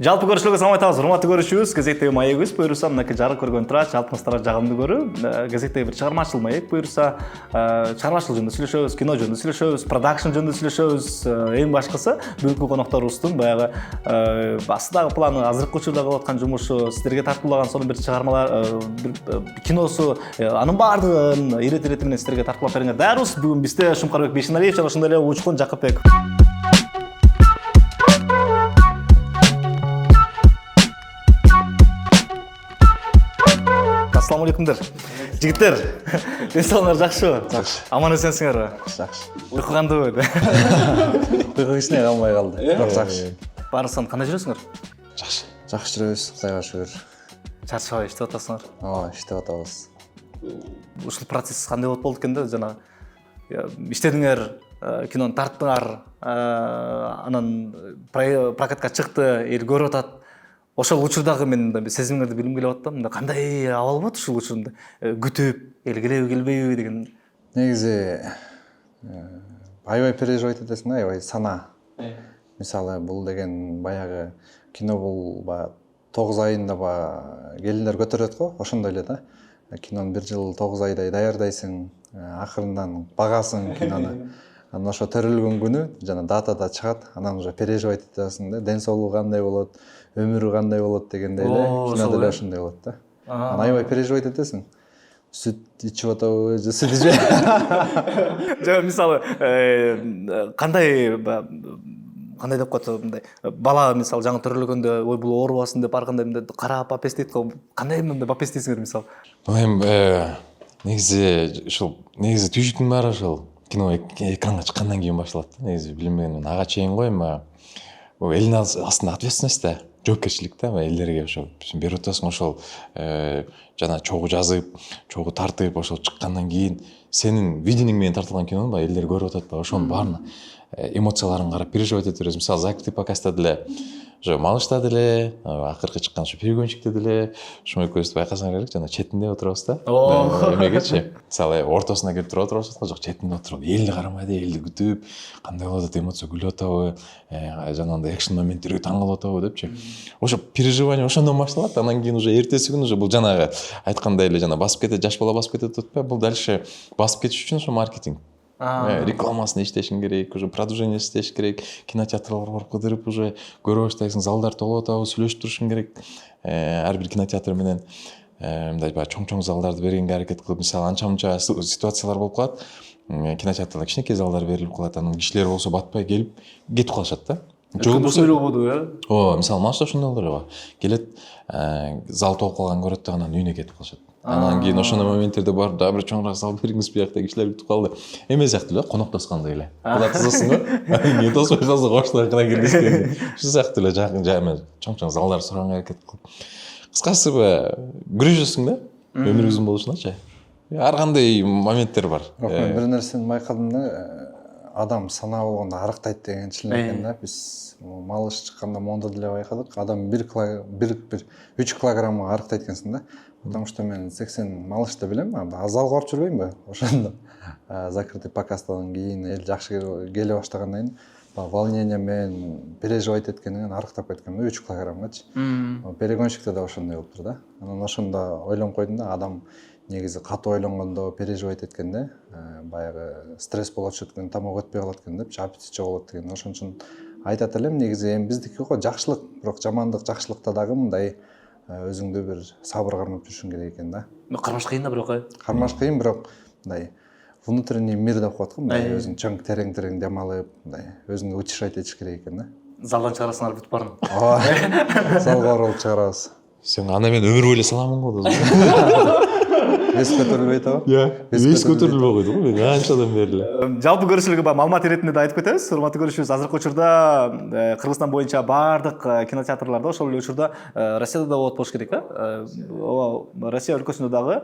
Жалпы көрушілерге салам айтабыз, урматтуу көрүүчүбүз. Газеттеги маегибиз буюрса мынакей жарык көргөн турат, жалпыңыздарга жагымдуу көрүү. Газеттеги бир чыгармачыл маек буюрса, чыгармачыл жөнүндө сүйлөшөбүз, кино жөнүндө сүйлөшөбүз, продакшн жөнүндө сүйлөшөбүз. Эң башкысы бүгүнкү конокторубуздун баягы басыдагы планы, азыркы учурда кылып аткан жумушу, сиздерге тартуулаган сонун бир чыгармалар, киносу, анын баардыгын ирет менен сиздерге тартуулап берүүгө даярбыз. Бүгүн бизде Шумкарбек Бейшеналиев жана ошондой эле Учкун Жакыпбек. Assalamu алейкумдер. Жигиттер, денсаулыгыңар жакшыбы? Жакшы. Аман эсенсиңерби? Жакшы. Уйку кандайбы? Уйку кичине калмай калды. Бирок жакшы. Барысын кандай жүрөсүңөр? Жакшы. Жакшы жүрөбүз, Кудайга шүгүр. Чарчабай иштеп атасыңар? Ооба, иштеп атабыз. Ушул процесс кандай болуп болду экен да, жана иштедиңер, кинону тарттыңар, анан прокатка чыкты, эл көрүп атат. Ошол учурдагы мен сезимиңерди билгим келип атат. Мында кандай абал болот ушул учурда? Күтүп, эл келеби, келбейби деген. Негизи аябай переживать этесиң да, аябай сана. Мисалы, бул деген баягы кино бул 9 айында келиндер көтөрөт го, ошондой эле да. Кинону 1 жыл 9 айдай даярдайсың, акырындан багасың кинону. Анан ошо төрөлгөн күнү жана датада чыгат, анан уже переживать этесиң да, ден соолугу кандай болот, өмүрү кандай болот дегендей эле, кинода эле ошондой болот да. Анан аябай переживать этесиң. Сүт ичип атабы, же сүт ичип. Жана мисалы, кандай деп коет мындай бала мисалы жаңы төрөлгөндө ой бул оорубасын деп ар кандай мындай карап бапес дейт го. Кандай мындай бапес дейсиңер мисалы? Эми негизи түйшүктүн баары ошол кино экранга чыккандан кийин башталат да. Негизи билинбеген ага чейин го эми элдин астында ответственность да, жоопкерчилик да, элдерге ошо берип атасың, ошол жана чогуу жазып, чогуу тартып, ошол чыккандан кийин сенин видениң менен тартылган кинону элдер көрүп атат да, ошонун баарына эмоцияларын карап переживать этип беребиз. Мисалы, закрытый покаста деле ошо малышта деле, акыркы чыккан ошо перегонщикте деле ошо экөөбүздү байкасаңар элек, жана четинде отурабыз да. Эмегечи, мисалы, ортосуна келип туруп атабыз го, жок четинде отуруп, элди карамайды, элди күтүп, кандай болуп атат, эмоция күлүп атабы, жана андай экшн моменттерге таң калып атабы депчи. Ошо переживание ошондон башталат. Анан кийин уже эртеси күнү уже бул жанагы айткандай эле жана басып кетет, жаш бала басып кетет деп атпайбы, бул дальше басып кетиш үчүн ошо маркетинг. Рекламасын иштешиң керек, уже продвижение иштеш керек, кинотеатрларга барып кыдырып уже көрө баштайсың, залдар толуп атабы, сүйлөшүп турушуң керек. Ар бир кинотеатр менен мындай чоң залдарды бергенге аракет кылып, мисалы, анча-мынча ситуациялар болуп калат. Кинотеатрда кичинекей залдар берилип калат, анан кишилер болсо батпай келип кетип калышат да. Жок сөйлөбөдү, мисалы, машта ошондойлор бар. Келет, зал толуп калган көрөт да, анан үйүнө кетип калышат. Анан кийин ошондой моменттерде барып, дагы бир чоңураак зал бериңиз, биякта кишилер күтүп калды. Эме сыяктуу эле, коноктошкондой эле. Кула тососуң го, кийин тоспой калса коштойгона киргизбейди. Ушул сыяктуу эле жакын чоң залдар сураганга аракет кылып. Кыскасы күрөшөсүң да, өмүрү узун болушуначы. Ар кандай моменттер бар. Мен бир нерсени байкадым да, адам сана болгондо арыктайт деген чын экен да. Биз малыш чыкканда мондо деле байкадык. Адам 3 килограммга арыктайт экенсиң да. Потому что мен 80 малышты билем, залга барып жүрбөймүнбү? Ошондо закрытый покастан кийин эл жакшы келе баштагандан кийин волнение менен переживать эткенден арыктап кеткем да, 3 килограммгачы. Перегонщикте да ошондой болуптур да. Анан ошондо ойлонуп койдум да, адам негизи катуу ойлонгондо, переживать эткенде баягы стресс болот экен, тамак өтпөй калат экен деп, аппетит жоголот деген. Ошон үчүн айтат элем, негизи эми биздики го жакшылык, бирок жамандык жакшылыкта дагы мындай өзүңдү бир сабыр кармап жүрүшүң керек экен да. Кармаш кыйын да бирок. Кармаш кыйын, бирок мындай внутренний мир деп коет го, мындай өзүң чоң терең дем алып, мындай өзүңө утешать этиш керек экен да. Залдан чыгарасыңар бүтүп барын. Залга барып чыгарабыз. Сен анда мен өмүр бою саламын го. Эс көтөрүлбөй атабы? Эс көтөрүлбөй койду го, мен анчадан бери эле. Жалпы көрүүчүлөргө маалымат иретинде да айтып кетебиз. Урматтуу көрүүчүбүз, азыркы учурда Кыргызстан боюнча баардык кинотеатрларда, ошол эле учурда Россияда да болот болуш керек, Россия өлкөсүндө дагы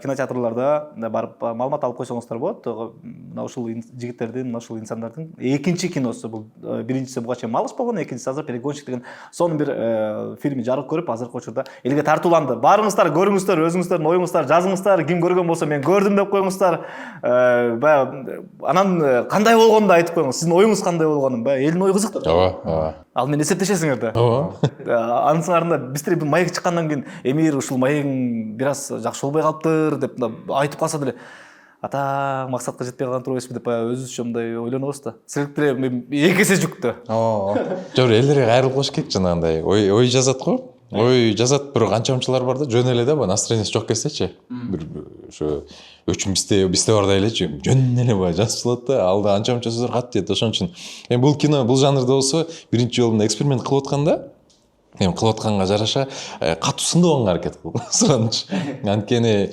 кинотеатрларда барып маалымат алып койсоңуздар болот. Мына ушул жигиттердин, ушул инсандардын экинчи киносу, бул биринчиси буга чейин Малыш болгон, экинчиси азыр Перегонщик деген сонун бир фильми жарык көрүп, азыркы учурда элге тартууланды. Барыңыздар, көрүңүздөр, өзүңүздөрдүн оюңуз коюңуздар, жазыңыздар, ким көргөн болсо мен көрдүм деп коюңуздар. Баягы анан кандай болгонун да айтып коюңуз. Сиздин оюңуз кандай болгонун, баягы элдин ою кызык да. ооба Ал менен эсептешесиңер да. ооба Анын сыңарында биздер бул маек чыккандан кийин эмир ушул маегиң бир аз жакшы болбой калыптыр деп айтып калса деле атаң максатка жетпей калган турбайсызбы деп баягы өзүбүзчө мындай ойлонобуз да. Силер деле эки эсе жүктө. жок элдерге кайрылып коюш керек жанагындай ой жазат го. Ой жазат, бирок анча мынчалар бар да, жөн эле да, баягы настроениясы жок кездечи. Бир ошо өчүм бизде бардай элечи, жөн эле баягы жазып салат да, алда анча мынча сөздөр кат дейт. Ошон үчүн эми бул кино, бул жанрда болсо биринчи жолу эксперимент кылып атканда, эми кылып атканга жараша катуу сындабаганга аракет кыл. Сураныч. Анткени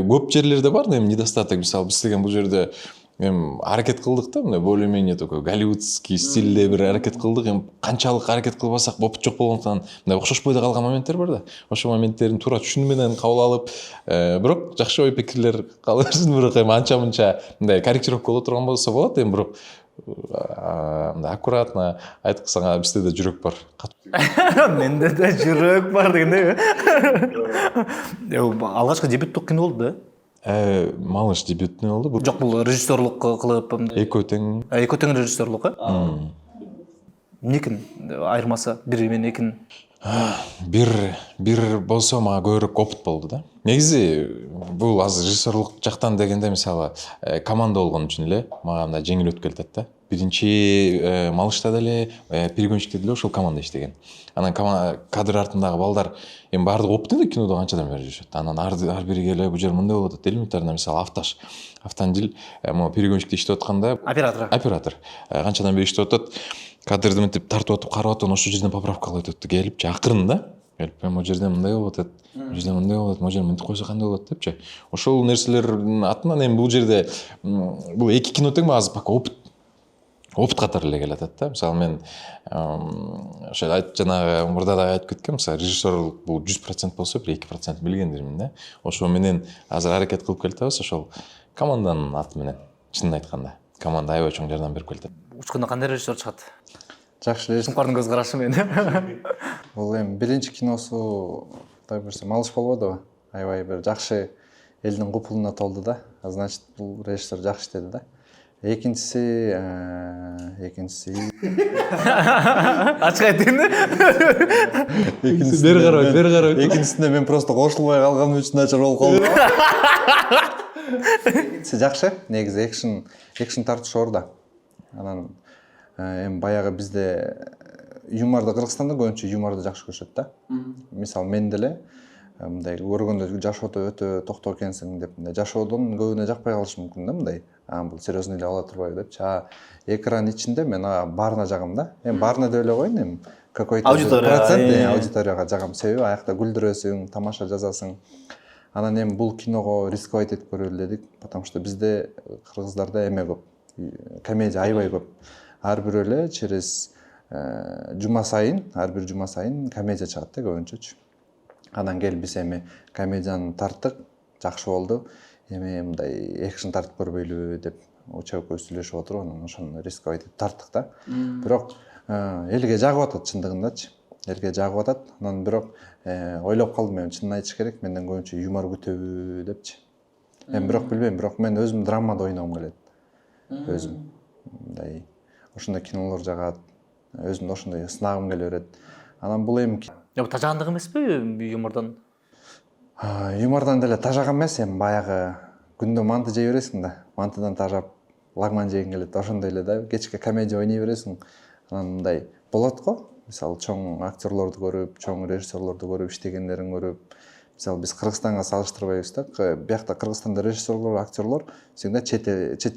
көп жерлерде бар да, эми недостаток, мисалы биз деген бул жерде эми аракет кылдык да, мындай более-менее такой голливудский стилде бир аракет кылдык. Эми канчалык аракет кылбасак опыт жок болгондуктан мындай окшошпой да калган моменттер бар да. Ошол моменттерин туура түшүнүү менен кабыл алып, бирок жакшы ой пикирлер кала берсин, бирок эми анча мынча мындай корректировка боло турган болсо болот. Эми бирок мындай аккуратно айткысаңа бизде да жүрөк бар. Менде да жүрөк бар дегендей. Алгачкы дебюттук кино болду да. Малыш дебютный болду. Жок, бул режиссерлук кылып Экөө тең. экөө тең режиссерлук, Эмнекин айырмасы бири менен экинин? Бир болсо мага көбүрөөк опыт болду да. Негизи бул азыр режиссерлук жактан дегенде мисалы команда болгон үчүн эле мага мындай жеңил өтүп келатат да. Биринчи Малышта деле, Перегонщикте деле ошол команда иштеген. Анан кадр артындагы балдар эми баардыгы опытный да, кинодо канчадан бери жүрүшөт. Анан ар бири келип бул жер мындай болуп атат. Элементарно мисалы Автандил могу Перегонщикте иштеп атканда оператор канчадан бери иштеп атат. Кадрды мынтип тартып атып карап атат, ошол жерден поправка кылып атат келипчи акырын да. Келип, могу жерден мындай болуп атат, могу жерден мындай болуп атат, могу жерден мынтип койсо кандай болот депчи. Ошол нерселердин атынан эми бул жерде бул эки кино тең азыр пока опыт катары эле келатат да. Мисалы мен ошо жанагы мурда да айтып кеткем, мисалы режиссерлук бул 100% болсо бир 2% билгендирмин да. Ошо менен азыр аракет кылып келатабыз, ошол команданын аты менен. Чынын айтканда, команда аябай чоң жардам берип келатат. Учкунда кандай режиссер чыгат? Жакшы режиссер. Сумкардын көз карашы менен. Бул эми биринчи киносу Кудай буйрса Малыш болбодубу? Аябай бир жакшы элдин купулуна толду да. Значит, бул режиссер жакшы иштеди да. Экинчиси Ачык айтайын. Бери карабайт. Экинчисинде мен просто кошулбай калганым үчүн начар болуп калды. Экинчиси жакшы, негизи экшн тартыш оор да. Анан эми баягы бизде юморду Кыргызстанда көбүнчө юморду жакшы көрүшөт да. Мисалы мен деле мындай көргөндө жашоодо өтө токтоо экенсиң деп, мындай жашоодон көбүнө жакпай калышы мүмкүн да, мындай. Бул серьезный эле ала турбайбы депчи. Экран ичинде мен баарына жагам да. Эми баарына деп эле коеюн, эми какой-то процент аудиторияга жагам. Себеби аякта күлдүрөсүң, тамаша жазасың. Анан эми бул киного рисковать этип көрөлү дедик, потому что бизде кыргыздарда эме көп. Комедия аябай көп. Ар бир эле через жума сайын, ар бир жума сайын комедия чыгат да көбүнчөчү. Анан келип биз эми комедияны тарттык, жакшы болду. Эми мындай экшн тартып көрбөйлүбү деп уча экөөбүз сүйлөшүп отуруп, анан ошону рисковать этип тарттык да. Бирок элге жагып атат чындыгындачы. Элге жагып атат. Анан бирок ойлоп калдым, эми чынын айтыш керек, менден көбүнчө юмор күтөбү депчи. Эми бирок билбейм, бирок мен өзүм драмада ойногум келет. Өзүм мындай ошондой кинолор жагат. Өзүм ошондой сынагым келе берет. Анан бул эми Тажагандык эмеспи юмордон? Юмордон деле тажаган эмес, эми баягы күндө манты жей бересиң да. Мантыдан тажап лагман жегиң келет. Ошондой эле да. Кечке комедия ойнай бересиң. Анан мындай болот го. Мисалы чоң актерлорду көрүп, чоң режиссерлорду көрүп, иштегендерин көрүп. Мисалы биз Кыргызстанга салыштырбайбыз да. Биякта Кыргызстанда режиссерлор, актерлор всегда чет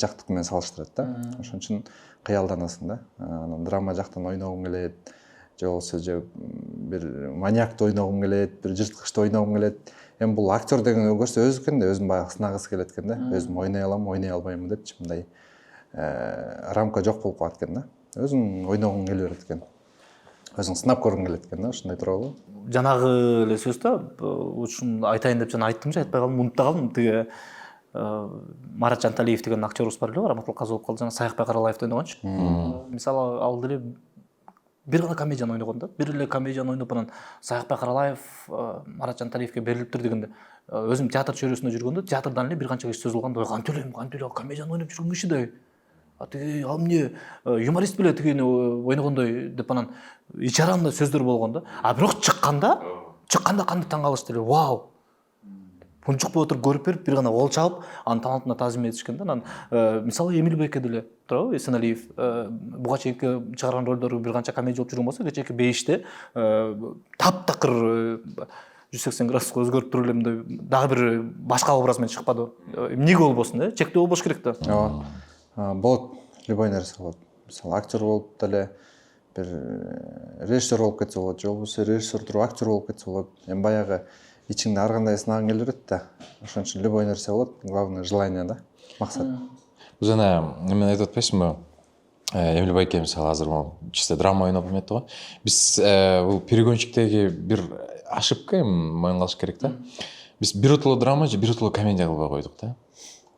жактык менен салыштырат да. Ошон үчүн кыялданасың да. Анан драма жактан ойногуң келет. Же болсо бир маньякты ойногум келет, бир жырткычты ойногум келет. Эми бул актер деген көрсө өзү экен да, өзүм баягы сынагысы келет экен да. Өзүм ойнай алам, ойнай албаймын депчи, мындай рамка жок болуп калат экен да. Өзүм ойногум келе берет экен. Өзүң сынап көргүң келет экен да, ошондой туурабы? Жанагы эле сөз да, ушун айтайын деп жана айттым же, айтпай калдым, унутта калдым. Тиги Марат Жанталиев деген актерубуз бар эле, раматылыкка каза болуп калды, жана Саякбай Каралаевди ойногончу. Мисалы ал деле бир гана комедияны ойногон да, бир эле комедияны ойноп анан Саякбек Каралаев, Маратжан Талиевке берилиптир дегенде өзүм театр чөйрөсүндө жүргөндө театрдан эле бир канча киши сөз кылганда кантип эле комедияны ойноп жүргөн киши да тиги ал эмне юморист беле тигини ойногондой деп анан ич арамда сөздөр болгон да. А бирок чыкканда кандай таң калышты эле, вау, мунчук болуп туруп көрүп берип бир гана кол чабып анын талантына таазим этишкен да. Анан мисалы Эмил Бейке деле туурабы, Эсеналиев буга чейинки чыгарган ролдору бир канча комедия болуп жүргөн болсо, кечээки бейиште таптакыр 180 градуска өзгөрүп туруп эле мындай дагы бир башка образ менен чыкпады. Эмнеге болбосун, чектөө болбош керек да. Ооба, болот, любой нерсе болот. Мисалы актер болуп деле бир режиссер болуп кетсе болот, же болбосо режиссер туруп актер болуп кетсе болот. Эми баягы ичиңде ар кандай сынагың келе берет да. Ошон үчүн любой нерсе болот, главное желание да, максат. Биз ана эме айтып атпайсызбы? Эмил Байке мисалы азыр чисто драма ойноп эметти го. Биз бул перегонщиктеги бир ошибка моюн кылыш керек да. Биз биротоло драма же биротоло комедия кылбай койдук да.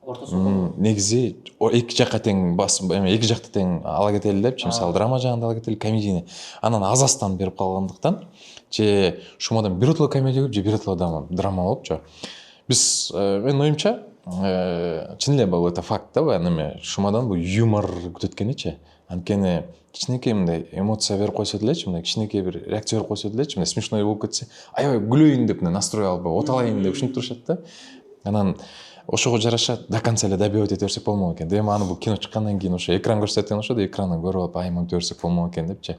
Негизи эки жакка тең эки жакты тең ала кетели депчи, мисалы драма жагында ала кетели, комедияны анан азастан берип калгандыктан же шумадан биротоло комедия болуп же биротоло драма болупчу. Биз менин оюмча чын эле бул это факт да, баягы неме шумадан бул юмор күтөт экеничи. Анткени кичинекей мындай эмоция берип койсо делечи, мындай кичинекей бир реакция берип койсо делечи, мындай смешной болуп кетсе, аябай күлөйүн деп настрой алып оталайын деп ушинтип турушат да. Анан ошого жараша до конца эле добивать эте берсек болмок экен. Эми аны бул кино чыккандан кийин ошо экран көрсөткөн ошо экрандан көрүп алып монтип берсек болмок экен депчи.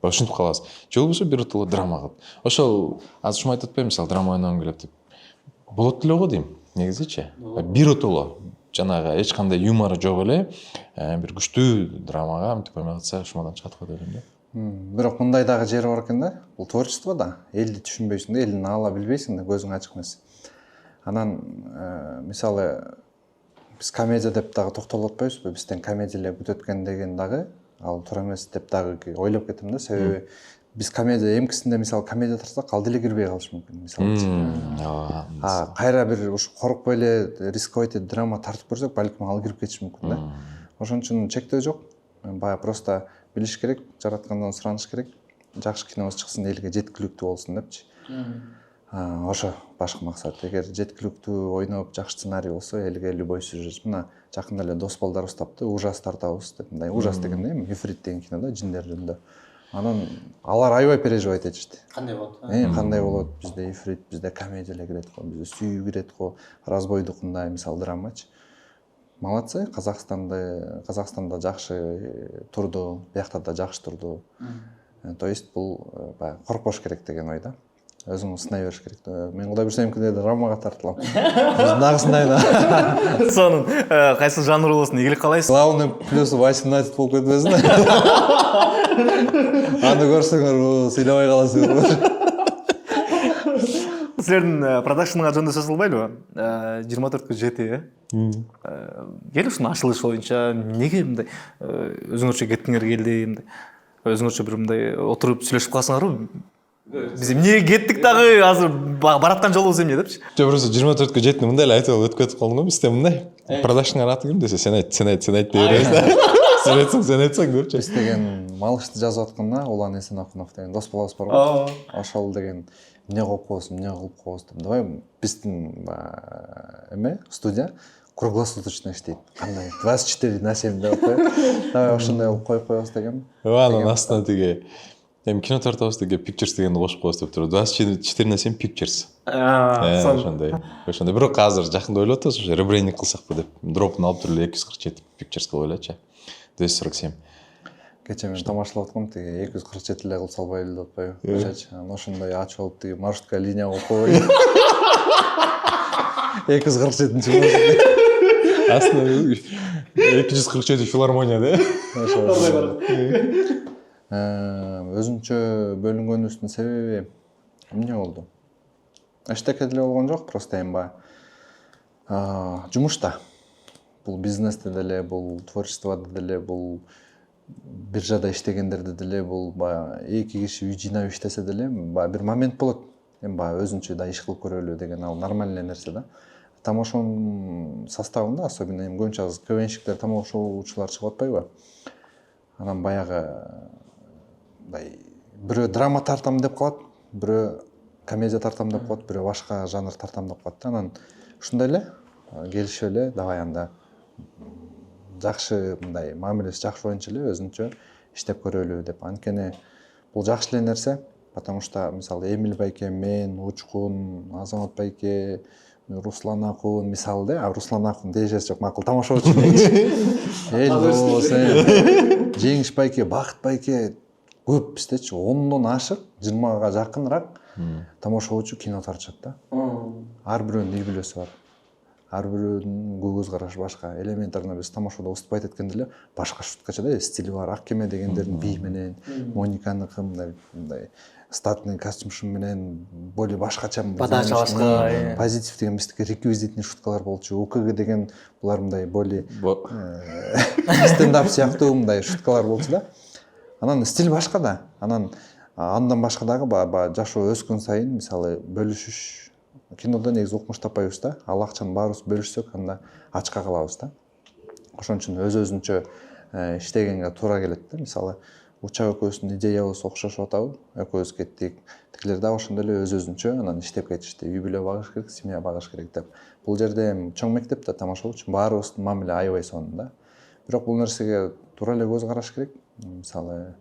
Ушинтип калабыз. Же болбосо биротоло драма кылып. Ошол азыр ушуну айтып атпаймынбы, мисалы драма ойногум келет деп. Болот эле го дейм, негизичи. Биротоло жанагы эч кандай юмору жок эле бир күчтүү драмага мынтип ойной калса шумадан чыгат го деп ойлойм да. Бирок мындай дагы жери бар экен да. Бул творчество да. Элди түшүнбөйсүң да, элдин ала билбейсиң да, көзүң ачык эмес. Анан мисалы биз комедия деп дагы токтолуп атпайбызбы? Бизден комедия эле бүтөт экен деген дагы ал туура эмес деп дагы ойлоп кетем да. Себеби биз комедия эмкисинде мисалы комедия тартсак ал деле кирбей калышы мүмкүн мисалы. Кайра бир ушу коркпой эле рисковать этип драма тартып көрсөк, балким ал кирип кетиши мүмкүн да. Ошон үчүн чектөө жок. Баягы просто билиш керек, жараткандан сураныш керек. Жакшы кинобуз чыксын, элге жеткиликтүү болсун депчи. Ошо башкы максат. Эгер жеткиликтүү ойноп, жакшы сценарий болсо, элге любой сюжет. Мына жакында эле дос балдарыбыз таптı, ужас тартабыз деп. Мындай ужас дегенде эми Ифрит деген кинода жиндер жөнүндө. Анан алар аябай переживать этишти. Кандай болот? Кандай болот? Бизде Ифрит, бизде комедия эле кирет го, бизде сүйүү кирет го, разбойдукундай мисалы драмачы. Молодцы, Казакстанда жакшы турду, биякта да жакшы турду. То есть бул коркпош керек деген ой да. Өзүң сынай бериш керек. Мен кудай бурса эмкиде драмага тартылам. Биз дагы сынайбыз. Сонун кайсы жанр болсун ийгилик каалайсыз? Главный плюс 18 болуп кетпесин. Аны көрсөңөр сыйлабай каласыңар. Силердин продакшнга жөнүндө сөз кылбайлыбы? 24 жети, кел ушунун ачылышы боюнча эмнеге мындай өзүңөрчө кеткиңер келди, мындай өзүңөрчө бир мындай отуруп сүйлөшүп калсаңарбы? Биз эмнеге кеттик дагы азыр бараткан жолубуз эмне депчи? Жок, просто 24 жетини мындай эле айтып өтүп кетип калдың го. Бизде мындай продакшнга аты ким десе, сен айт деп беребиз да. Сен айтсаң депчи. Биз деген малышты жазып атканда Улан Эсенахунов деген дос балабыз бар го. Ошол деген эмне кылып коебуз деп. Давай биздин эме студия круглосуточно иштейт. Кандай 24/7 деп коебуз. Давай ошондой кылып коюп коебуз деген. Анын астына тиги эми кино тартабыз деге Pictures дегенди кошуп коебуз деп туруп 24/7 Pictures. Ошондой. Бирок азыр жакында ойлоп атабыз, ушу ребрендинг кылсакпы деп. Дропун алып туруп эле 247 Pictures кылып элечи. 247. Кече мен тамашалап аткам, тиги 247 эле кылып салбайлы деп атпайбы? Ошочу. Ошондой ачып алып тиги маршрутка линия кылып койбойбу? 247-нчи болсун. Аслында 247 филармония да. Өзүнчө бөлүнгөнүбүздүн себеби эмне болду? Эчтеке деле болгон жок, просто эми баягы жумушта. Бул бизнесте деле, бул творчестводо деле, бул биржада иштегендерде деле, бул баягы эки киши үй жыйнап иштесе деле, баягы бир момент болот. Эми баягы өзүнчө да иш кылып көрөлү деген ал нормальный нерсе да. Тамошонун составында, особенно эми көбүнчө КВНщиктер тамошоочулар чыгып атпайбы? Анан баягы мындай бирөө драма тартам деп калат, бирөө комедия тартам деп коет, бирөө башка жанр тартам деп коет да. Анан ушундай эле келишип эле давай анда жакшы мындай мамилеси жакшы боюнча эле өзүнчө иштеп көрөлү деп. Анткени бул жакшы эле нерсе, потому что мисалы Эмиль байке, мен, Учкун, Азамат байке, Руслан акун мисалы да, Руслан акун дежеси жок, макул тамашачы Элдос, Жеңиш байке, Бакыт байке көп биздечи 10дон ашык, 20га жакыныраак тамашачы кино тартышат да. Ар бирөөнүн үй бүлөсү бар. Ар бирөөнүн көз карашы башка. Элементарно биз тамашада уступайт эткенде эле башка шуткача да стили бар. Ак кеме дегендердин бии менен, Мониканыкы мындай статный костюмшум менен более башкача подача башка, позитив деген биздики реквизитный шуткалар болчу. УКГ деген булар мындай более стендап сыяктуу мындай шуткалар болчу да. Анан стиль башка да. Андан башка дагы жашоо өскөн сайын мисалы бөлүшүш кинодо негизи укмуш таппайбыз да. Ал акчаны баарыбыз бөлүшсөк анда ачка калабыз да. Ошон үчүн өзүнчө иштегенге туура келет да. Мисалы Учак экөөбүздүн идеябыз окшошуп атабы? Экөөбүз кеттик. Тикилер дагы ошондой эле өзүнчө анан иштеп кетишти. Үй бүлө багыш керек, семья багыш керек деп. Бул жерде чоң мектеп да тамаша болчу. Баарыбыздын мамиле аябай сонун да. Бирок бул нерсеге туура эле көз караш керек. Мисалы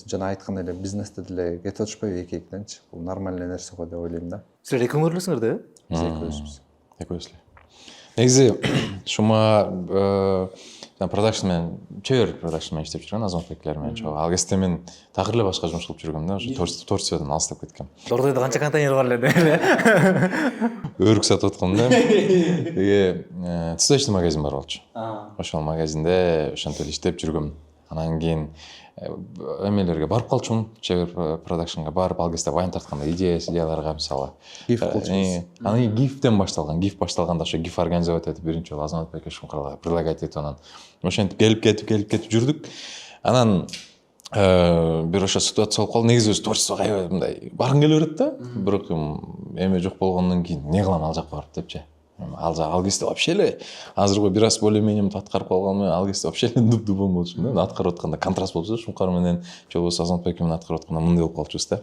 жана айткан эле бизнесте деле кетип атышпайбы эки-экиденчи. Бул нормальный нерсе го деп ойлойм да. Силер экөөңөр элесиңер да? Биз экөөбүз. Экөөбүз эле. Негизи шума продакшн менен чөйөр продакшн менен иштеп жүргөн Азамат бекелер менен чогуу. Ал кезде мен такыр эле башка жумуш кылып жүргөм да. Ошо творчестводон алыстап кеткем. Дордойдо канча контейнер бар эле эле. Өрүк сатып аткам да. Теге цветочный магазин бар болчу. Ошол магазинде ошентип эле иштеп жүргөм. Анан кийин эмелерге барып калчумун, чөйөр продакшнга барып, ал кезде вайн тартканда идеяларга мисалы. Гиф кылчубуз. Анан гифтен башталган. Гиф башталганда ошо гиф организовать этип биринчи жолу Азамат байке Шумкарга предлагать этип анан ошентип келип кетип жүрдүк. Анан бир ошо ситуация болуп калды. Негизи өз творчествого аябай мындай баргым келе берет да. Бирок эме жок болгондон кийин эмне кылам ал жакка барып депчи. Ал кезде вообще эле азыркы бир аз более-менее аткарып калганмын. Ал кезде вообще эле дуп-дубон болчумун да. Аткарып атканда контраст болчу. Шумкар менен же болбосо Азамат байке менен аткарып атканда мындай болуп калчубуз да.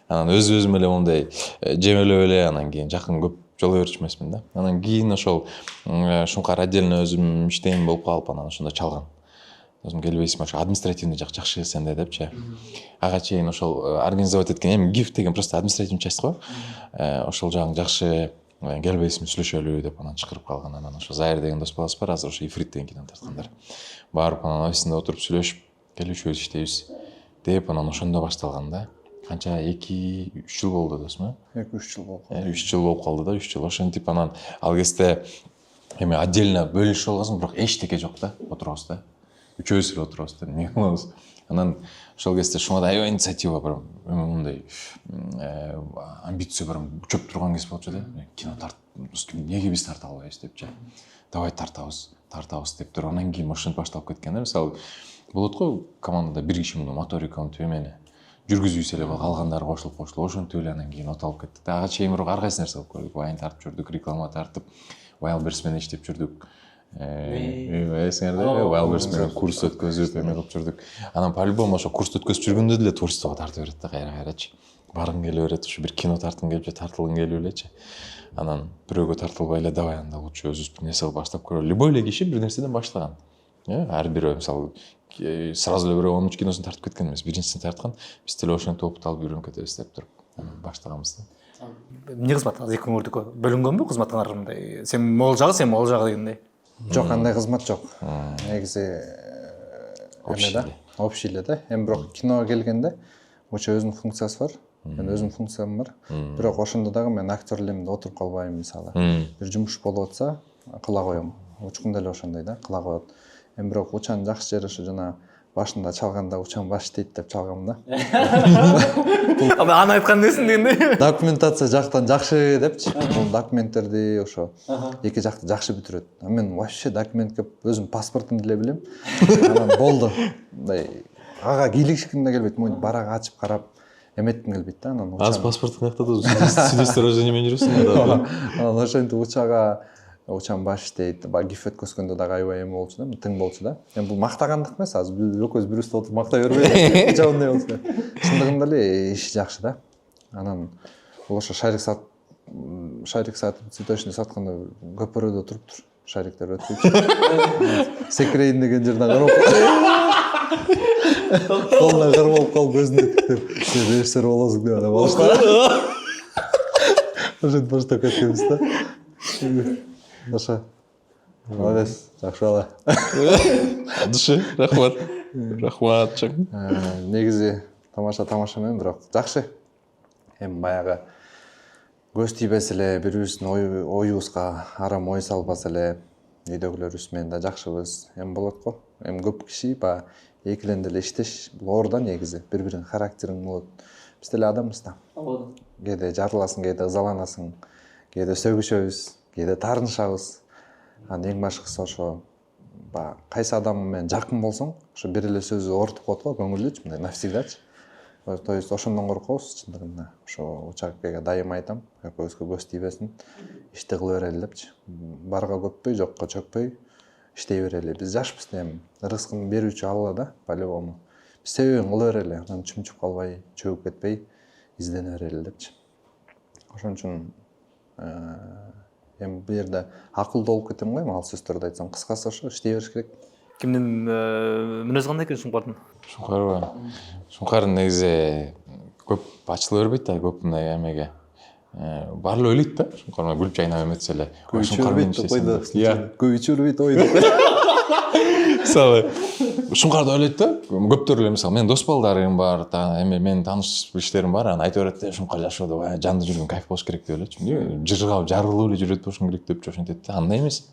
Анан өзүм эле мондай жемелеп эле анан кийин жакын көп жоло берчү эмесмин да. Анан кийин ошол Шумкар отдельно өзүм иштейм болуп калып анан ошондо чалган. Өзүм келбейсиң ошо административный жак жакшы сенде депчи. Ага чейин ошол организовать эткен эми гиф деген просто административный часть го. Ошол жагын жакшы келбейсиңби сүйлөшөлү деп анан чакырып калган. Анан ошо Зайыр деген дос баласы бар, азыр ошо Ифрит деген кинону тарткандар. Барып анан офисинде отуруп сүйлөшүп, келип үчөөбүз иштейбиз деп анан ошондо башталган да. Канча 2-3 жыл болду досмо? 2-3 жыл болду. 3 жыл болуп калды да, 3 жыл. Ошентип анан ал кезде эми отдельно бөлүшүп алгансың, бирок эчтеке жок да, отурабыз да. Үчөөбүз эле отурабыз да, эмне кылабыз? Анан ошол кезде Шумада аябай инициатива бар, мындай амбиция бар, чөп турган кез болчу да. Кино неге биз тарта албайбыз депчи. Давай тартабыз деп туруп анан кийин ошентип башталып кеткен да. Мисалы болот го командада бир киши муну моториканы төмени жүргүзүүсү эле калгандары кошулуп ошентип эле анан кийин оталып кетти да. Ага чейин бирок ар кайсы нерсе кылып көрдүк. Вайн тартып жүрдүк, реклама тартып, Wildberries менен иштеп жүрдүк. Эсиңерде Wildberries менен курс өткөзүп эме кылып жүрдүк. Анан по-любому ошо курс өткөзүп жүргөндө деле творчествого тартып берет да, кайра-кайрачы. Баргым келе берет, ошо бир кино тарткым келип же тартылгым келип элечи. Анан бирөөгө тартылбай эле давай анда лучше өзүбүз бир нерсе кылып баштап көрөлү. Любой эле киши бир нерседен баштаган. Ар бирөө мисалы сразу эле бирөө 13 киносун тартып кеткен эмес, биринчисин тарткан. Биз деле ошентип опыт алып үйрөнүп кетебиз деп туруп баштаганбыз да. Эмне кызмат? Азыр экөөңөрдүкү бөлүнгөнбү кызматтар мындай? Сен могул жагы дегендей. Жок, андай кызмат жок. Негизи эме да, общий эле да. Эми бирок киного келгенде ошо өзүнүн функциясы бар. Мен өзүмдүн функциям бар. Бирок ошондо дагы мен актер элемде отуруп калбайм, мисалы. Бир жумуш болуп атса, кыла коем. Учкун деле ошондой да, кыла коет. Эми бирок Учанын жакшы жери ошо жана башында чалганда Учан баш дейт деп чалгам да. Аны айткан эмесин дегендей. Документация жактан жакшы депчи. Бул документтерди ошо эки жакты жакшы бүтүрөт. Мен вообще документке өзүм паспортун деле билем. Анан болду. Мындай ага кийлигишким да келбейт. Монтип барак ачып карап эметким келбейт да. Анан Аз паспортун каяктады? Свидетельство о рождении менен жүрөсүң да. Анан ошентип Учага учан баш иштейт, баягы гиф өткөзгөндө дагы аябай эме болчу да, тың болчу да. Эми бул мактагандык эмес, азыр экөөбүз бир үстө отуруп мактай бербейли. Жабындай болчу да. Чындыгында эле иши жакшы да. Анан бул ошо шарик сатып цветочный сатканда көпөрөдө туруптур. Шариктер өтпөйчү. Секирейин деген жерден карап. Колуна кармалып калып көзүндө тиктеп, сен режиссер болосуң деп анан баштап. Ошентип баштап кеткенбиз да. Ошо. Молодец, жакшы бала. Душы, рахмат. Рахмат чоң. Негизи тамаша менен, бирок жакшы. Эми баягы көз тийбес эле, бирибиздин оюбузга арам ой салбас эле, үйдөгүлөрүбүз менен да жакшыбыз. Эми болот го. Эми көп киши баягы экилен деле иштеш бул оор да негизи. Бири-биринин характериң болот. Биз деле адамбыз да. Кээде жарыласың, кээде ызаланасың, кээде сөгүшөбүз, кээде таарынышабыз. Анан эң башкысы ошо баягы кайсы адам менен жакын болсоң, ошо бир эле сөзү оорутуп коет го көңүлдүчү, мындай навсегдачы. То есть ошондон коркобуз чындыгында. Ошо Учаккеге дайыма айтам, экөөбүзгө көз тийбесин, ишти кыла берели депчи. Барга көппөй, жокко чөкпөй иштей берели. Биз жашпыз эми. Рызкын берүүчү Алла да, по-любому. Биз себебин кыла берели, анан чумчуп калбай, чөгүп кетпей издене берели депчи. Ошон үчүн эми бул жерде акылдуу болуп кетем го, эми ал сөздөрдү айтсам, кыскасы ошо иштей бериш керек. Кимдин мүнөзү кандай экен Шуңкардын? Шуңкарбы? Шуңкардын негизи көп ачыла бербейт да, көп мындай эмеге. Баары эле ойлойт да, Шуңкар күлүп жайнап эметсе эле. Көбүчө бербейт ойду. Мисалы, Шуңкарды ойлойт да, көптөр эле мисалы менин дос балдарым бар, эми менин тааныш билиштерим бар, анан айтып берет да, Шуңкар жашоодо жанды жүргөн кайф болуш керек деп элечи. Жыргап, жарылып эле жүрөт болушуң керек депчи, ошентет да. Андай эмес.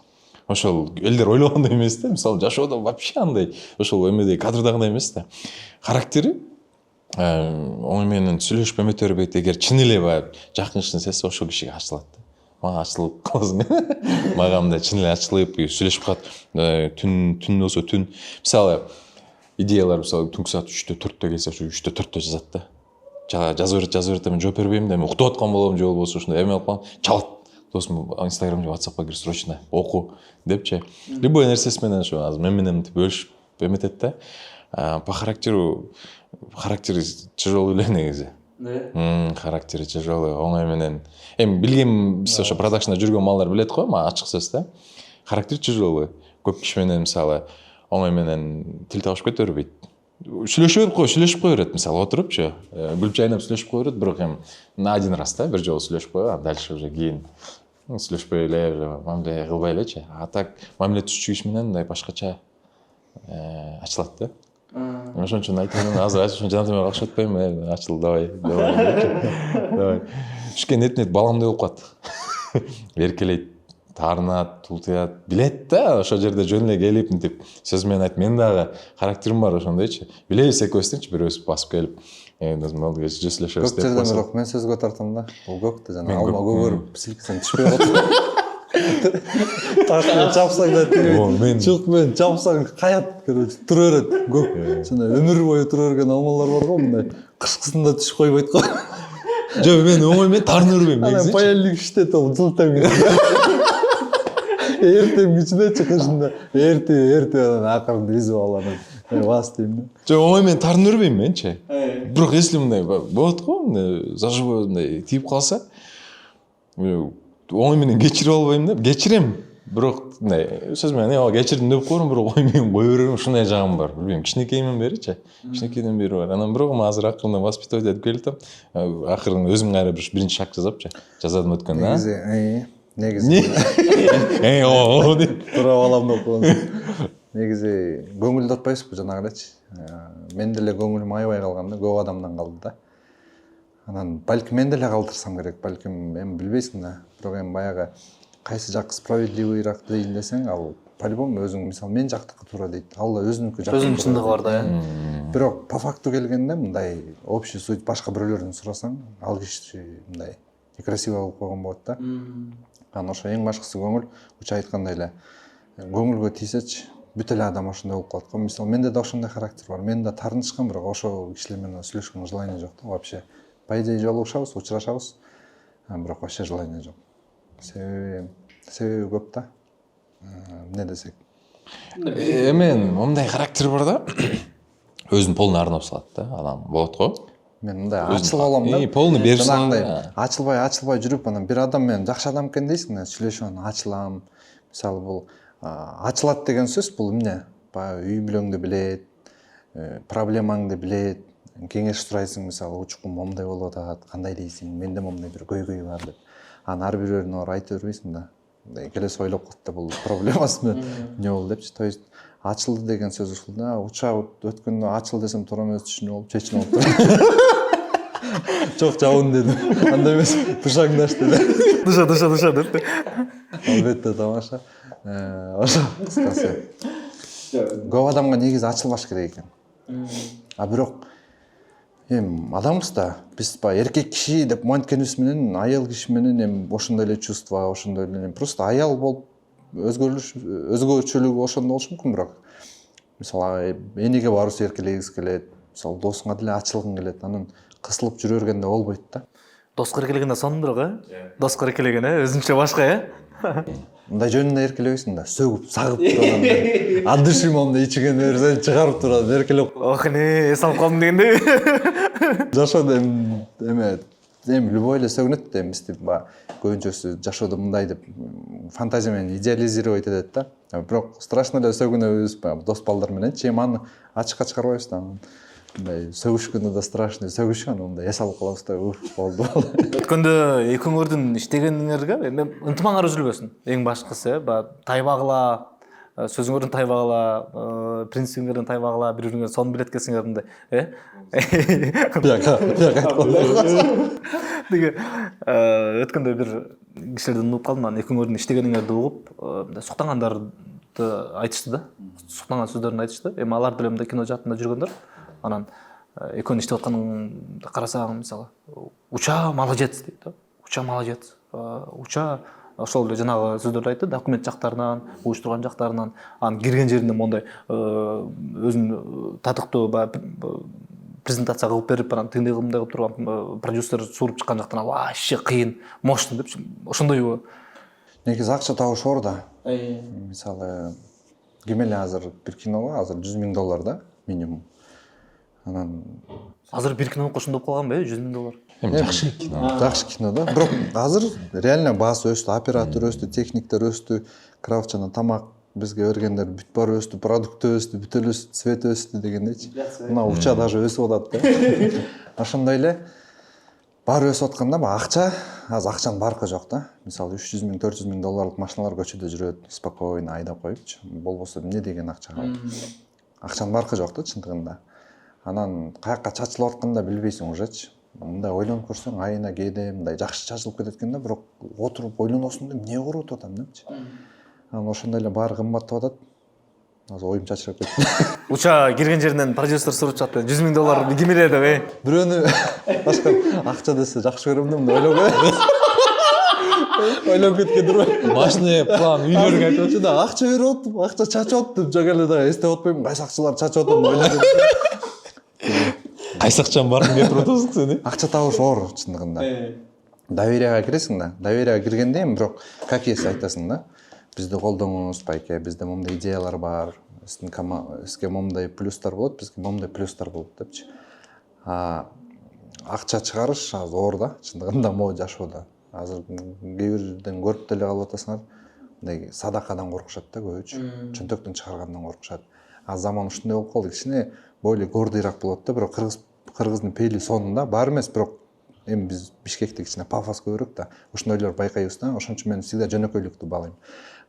Ошол элдер ойлогондой эмес да, мисалы жашоодо вообще андай, ошол эмедеги кадрдагындай эмес да. Характери оң менен сүйлөшүп эмете бербейт, эгер чын эле баягы жакын кишини сезсе ошол кишиге ачылат да. Мага ачылып каласың. Мага мындай чын эле ачылып сүйлөшүп калат, түн болсо түн. Мисалы идеялар мисалы түнкү саат 3-тө 4-тө келсе, ошо 3-тө 4-тө жазат да. Жазып берет, мен жооп бербейм да, мен уктуп аткан болом же болбосо ушундай эме алып калам, чалат. Досум Инстаграм же WhatsAppка кир, срочно оку депчи. Любой нерсеси менен ошо азыр мен менен бөлүшүп эметет да. По характери тяжелый эле негизи. Характери тяжелый, оңой менен. Эми билгем, биз ошо продакшнда жүргөн малдар билет го, мага ачык сөз да. Характери тяжелый. Көп киши менен мисалы оңой менен тил табышып кете бербейт. Сүйлөшүп кой берет, мисалы отурупчу, күлүп жайнап сүйлөшүп кой берет, бирок эми на один раз да, бир жолу сүйлөшүп коюп, а дальше уже кийин сүйлөшпөй эле, мамиле кылбай элечи. А так мамиле түзчү киши менен мындай башкача ачылат да. Ошон үчүн айтам, азыр ошон жанатым акча өтпөйм, ачыл, давай. Түшкөн нет баламдай болуп калат. Эркелейт, таарынат, тултуят, билет да, ошол жерде жөн эле келип мынтип сөз менен айтып, мен дагы характерим бар ошондойчу. Билебиз экөөбүздүнчү, бирөөбүз басып келип, болду жүз сүйлөшөбүз деп. Көк жерден бирок мен сөзгө тартам да. Бул көктө жана алма көгөрүп силкисең түшпөй калат. Ташка чапсаң да тиги. Чук мен чапсаң каят, короче, тура берет. Көк. Жана өмүр бою тура берген алмалар бар го, мындай кышкысында түшүп койбойт го. Жок, мен оңой менен таарына бербейм негизи. Анан паяльник иштеп жылтам эртем кичине чыгышында эрте анан акырында изип алам. Вас дейм да. Жок, оңой менен таарына бербейм менчи. Бирок если мындай болот го, мындай заживой мындай тийип калса, оңой менен кечирип албайм да. Кечирем, бирок мындай сөз менен кечирдим деп коерум, бирок ой менен кое берем, ушундай жагым бар. Билбейм, кичинекейимден беричи. Кичинекейден бери бар. Анан бирок азыр акырында воспитывать этип келатам. Акырында өзүм кайра биринчи шаг жасапчы. Жазадым өткөн да. Негизи. Тура балам деп коесуң. Негизи көңүлдү атпайсызбы жанагы элечи. Мен деле көңүлүм аябай калган да, көп адамдан калды да. Анан балким мен деле калтырсам керек, балким эми билбейсиң да. Бирок эми баягы кайсы жак справедливыйраак дейин десең, ал по-любому өзүң мисалы мен жактыкы туура дейт. Алла өзүнүкү жакты. Өзүнүн чындыгы бар да. Бирок по факту келгенде мындай общий суть башка бирөөлөрдөн сурасаң, ал киши мындай некрасиво болуп койгон болот да. Анан ошо эң башкысы көңүл, уча айткандай эле көңүлгө тийсечи, бүт эле адам ошондой болуп калат го. Мисалы менде да ошондой характер бар. Мен да таарынышкан, бирок ошол кишилер менен сүйлөшкөнгө желание жок да вообще. По идее жолугушабыз, учурашабыз, бирок вообще желание жок. Себеби себеби көп да. Эмне десек. Эмен мындай характер бар да. Өзүн полный арнап салат да. Адам болот го. Мен мындай ачылып алам да. Полный берип Жанагындай ачылбай жүрүп анан бир адам менен жакшы адам экен дейсиң да, сүйлөшүп анан ачылам. Мисалы бул ачылат деген сөз бул эмне? Баягы үй бүлөңдү билет, проблемаңды билет, кеңеш сурайсың, мисалы учкум момундай болуп атат, кандай дейсиң, менде момундай бир көйгөй бар деп. Анан ар бирөөрүнө барып айта бербейсиң да. Келесі ойлоп калат да, бул проблемасы эмне болду депчи. То есть ачылды деген сөз ушул да. Учак өткөндө ачыл десем туура эмес түшүнүп алып, чечинип алып. Жок, жабын дедим. Андай эмес, тышаңдаш деди. Дыша деп. Албетте тамаша. Ошо кыскасы. Көп адамга негизи ачылбаш керек экен. А бирок адамбыз да, биз баягы эркек киши деп монткенибиз менен аял киши менен ошондой эле чувство, ошондой эле просто аял болуп өзгөчөлүгү ошондо болушу мүмкүн, бирок мисалы энеге барыбыз эркелегибиз келет, мисалы досуңа деле ачылгың келет, анан кысылып жүрө бергенде болбойт да. Доска эркелегенде сонун доска эркелеген өзүнчө башка Мындай жөнүндө эркелебейсиң да, сөгүп, сагып турган. Адышым момундай ичиген берсең чыгарып турат, эркелеп. Ох эне, эс алып калдым дегенде. Жашоодо любой эле сөгүнөт да, мисти көбүнчөсү жашоодо мындай деп фантазия менен идеализировать этет да. Бирок страшно эле сөгүнөбүз, дос балдар мененчи, аны ачыкка чыгарбайбыз да. Мындай сөгүшкөндө да страшный сөгүшүп, анан мындай эс алып калабыз да, болду. Өткөндө экөөңөрдүн иштегениңерге ынтымаңар үзүлбөсүн. Эң башкысы, тайбагыла, сөзүңөрдүн тайбагыла, принцибиңердин тайбагыла, бири-бириңерди сонун билет экенсиңер мындай, Бияка Деге өткөндө бир кишилерден угуп калдым, анан экөөңөрдүн иштегениңерди угуп, суктангандарды айтышты да. Суктанган сөздөрүн айтышты. Эми алар деле мындай кино жаатында жүргөндөр. Анан экөөнүн иштеп атканын карасаң, мисалы, Уча молодец дейт да. Уча молодец. Уча ошол эле жанагы сөздөрдү айтты, документ жактарынан, уюштурган жактарынан, анан кирген жеринде мондай өзүн татыктуу презентация кылып берип, анан тигиндей кылып турган продюсер сууруп чыккан жактан вообще кыйын, мощный депчи. Ошондойбу? Негизи акча табыш оор да. Мисалы, кемеле азыр бир киного азыр $100,000 да, минимум. Анан азыр бир кино кошундоп калганбы, $100,000? Жакшы кино. Жакшы кино да. Бирок азыр реально баасы өстү, оператор өстү, техниктер өстү, крафчана тамак бизге бергендер бүт баары өстү, продукт өстү, бүт эле цвет өстү дегендейчи. Мына Уча даже өсүп атат да. Ошондой эле баары өсүп атканда акча, азыр акчанын баркы жок да. Мисалы $300,000, $400,000 машиналар көчөдө жүрөт, спокойно айдап коюпчу. Болбосо эмне деген акча калат. Акчанын баркы жок да чындыгында. Анан каякка чачылып атканда билбейсиң ужечи. Мындай ойлонуп көрсөң, айына кээде мындай жакшы чачылып кетет экен да, бирок отуруп ойлоносуң да эмне көрүп атам депчи. Анан ошондой эле баары кымбаттап атат. Азыр оюм чачырап кетти. Уча кирген жеринен продюсер суруп чыкты. $100,000 кимеле деп, Бирөөнү башка акча десе жакшы көрөм да, ойлоп кеткендир. Машина план үйлөргө айтып Айтчу да, акча берип атып, акча чачып атып, жок эле да эстеп атпайм, кайсы акчалар чачып атам ойлоп. кайсы акчам барын кетирип атасың сен? Акча табыш оор чындыгында. Доверияга киресиң да. Доверияга киргенде бирок как есть айтасың да. Бизди колдоңуз, байке, бизде момундай идеялар бар. Сизге момундай плюстар болот, бизге момундай плюстар болот депчи. Акча чыгарыш азыр оор да, чындыгында могу жашоодо. Азыр кээ бирден көрүп деле калып атасыңар. Мындай садакадан коркушат да көбүчү. Чөнтөктөн чыгаргандан коркушат. Заман ушундай болуп калды, кичине более гордыйраак болот да, бирок кыргыздын пейли сонунда бар эмес, бирок эми биз Бишкекте кичине пафос көбүрөөк да. Ошондойлор байкайбыз да, ошон үчүн мен всегда жөнөкөйлүктү баалайм.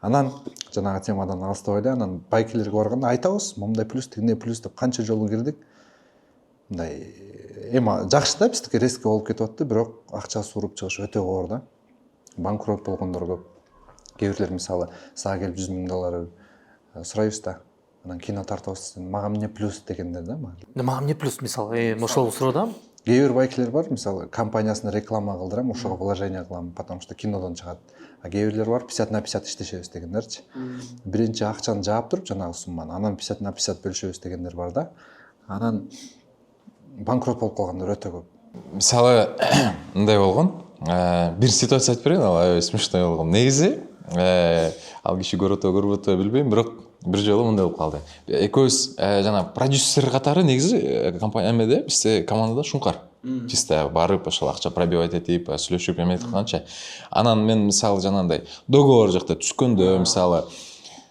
Анан жанагы темадан алыстай эле, анан байкелерге барганда айтабыз, момундай плюс, тигиндей плюс деп канча жолу кирдик. Мындай эми жакшы да, биздики резко болуп кетип атты, бирок акча сууруп чыгыш өтө оор да. Банкрот болгондор көп. Кээ бирлер мисалы сага келип $100,000 сурайбыз да. Анан кино тартабыз, мага эмне плюс дегендер да. Мага эмне плюс мисалы, ошол суроодам. Кээ бир байкелер бар, мисалы компаниясына реклама кылдырам, ошого вложение кылам, потому что кинодон чыгат. А кээ бирлер бар, 50/50 иштешебиз дегендерчи. Биринчи акчаны жаап туруп жанагы сумманы, анан 50/50 бөлүшөбүз дегендер бар да. Анан банкрот болуп калгандар өтө көп. Мисалы мындай болгон, бир ситуация айтып берейин, ал аябай смешной болгон. Негизи ал киши көрүп атабы көрбөй атабы билбейм, бирок бир жолу мындай болуп калды. Экөөбүз жана продюсер катары негизи компания эмеде бизде командада Шуңкар. Чисто барып ошол акча пробивать этип, сүйлөшүп эме кылганча. Анан мен мисалы жанагындай договор жакта түшкөндө мисалы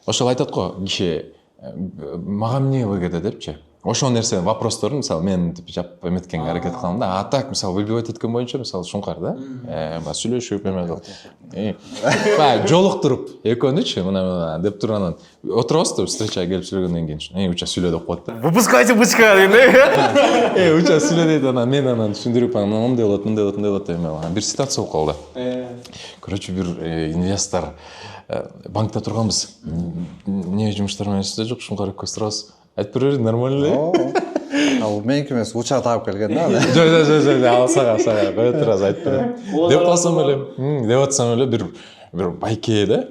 ошол айтат го киши мага эмне ВГД депчи. Ошол нерсе вопросторун мисалы мен жап эметкенге аракет кылам да. А так мисалы выбивать эткөн боюнча мисалы Шуңкар да. Сүйлөшүп эме кылып. Жолуктуруп экөөнүчү мына деп туруп анан отурабыз встречага келип сүйлөгөндөн кийин уча сүйлө деп коет да. Выпускайте бычка деген. Уча сүйлө дейт анан мен анан түшүндүрүп анан мындай болот, мындай болот, мындай болот эме. Бир ситуация болуп калды. Короче, бир инвестор банкта турганбыз. Эмне жумуштар менен иштеп жок, Шуңкар экөөбүз турабыз. Айтып бербейди, нормально эле. Ал меники эмес, уча таап келген да. Жок, ал сага кое турабыз айтып берем. Деп калсам эле, деп атсам эле бир байке да.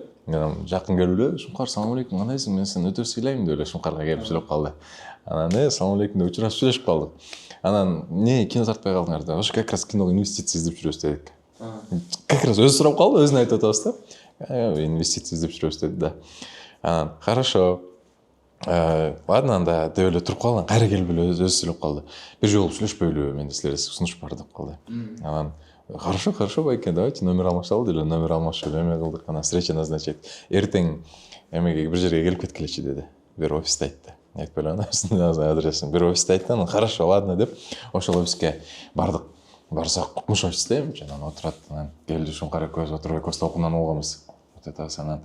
Жакын келип эле, Шуңкар, салам алейкум, кандайсың? Мен сени өтө сыйлайм деп эле Шуңкарга келип сүйлөп калды. Анан салам алейкум деп учурашып сүйлөшүп калдык. Анан кино тартпай калдыңар да. Ошо как раз киного инвестиция издеп жүрөбүз дедик. Как раз өзү сурап калды, өзүн айтып атабыз да. Инвестиция издеп жүрөбүз деди да. Анан хорошо. Ладно, анда деп эле туруп калган, кайра келип эле өзү сүйлөп калды. Бир жолу сүйлөшпөйлүбү, менде силерге сунуш бар деп калды. Анан хорошо, байке, давайте номер алмашалы деп эле номер алмашып эме кылдык. Анан встреча назначить. Эртең эмеге бир жерге келип кеткилечи деди. Бир офисте айтты. Айтпай эле анан адресин бир офисте айтты. Анан хорошо, ладно деп ошол офиске бардык. Барсак купмуш офисте, анан отурат. Анан келди Шуңкар экөөбүз отуруп экөөбүз толкундан алганбыз. Атабыз анан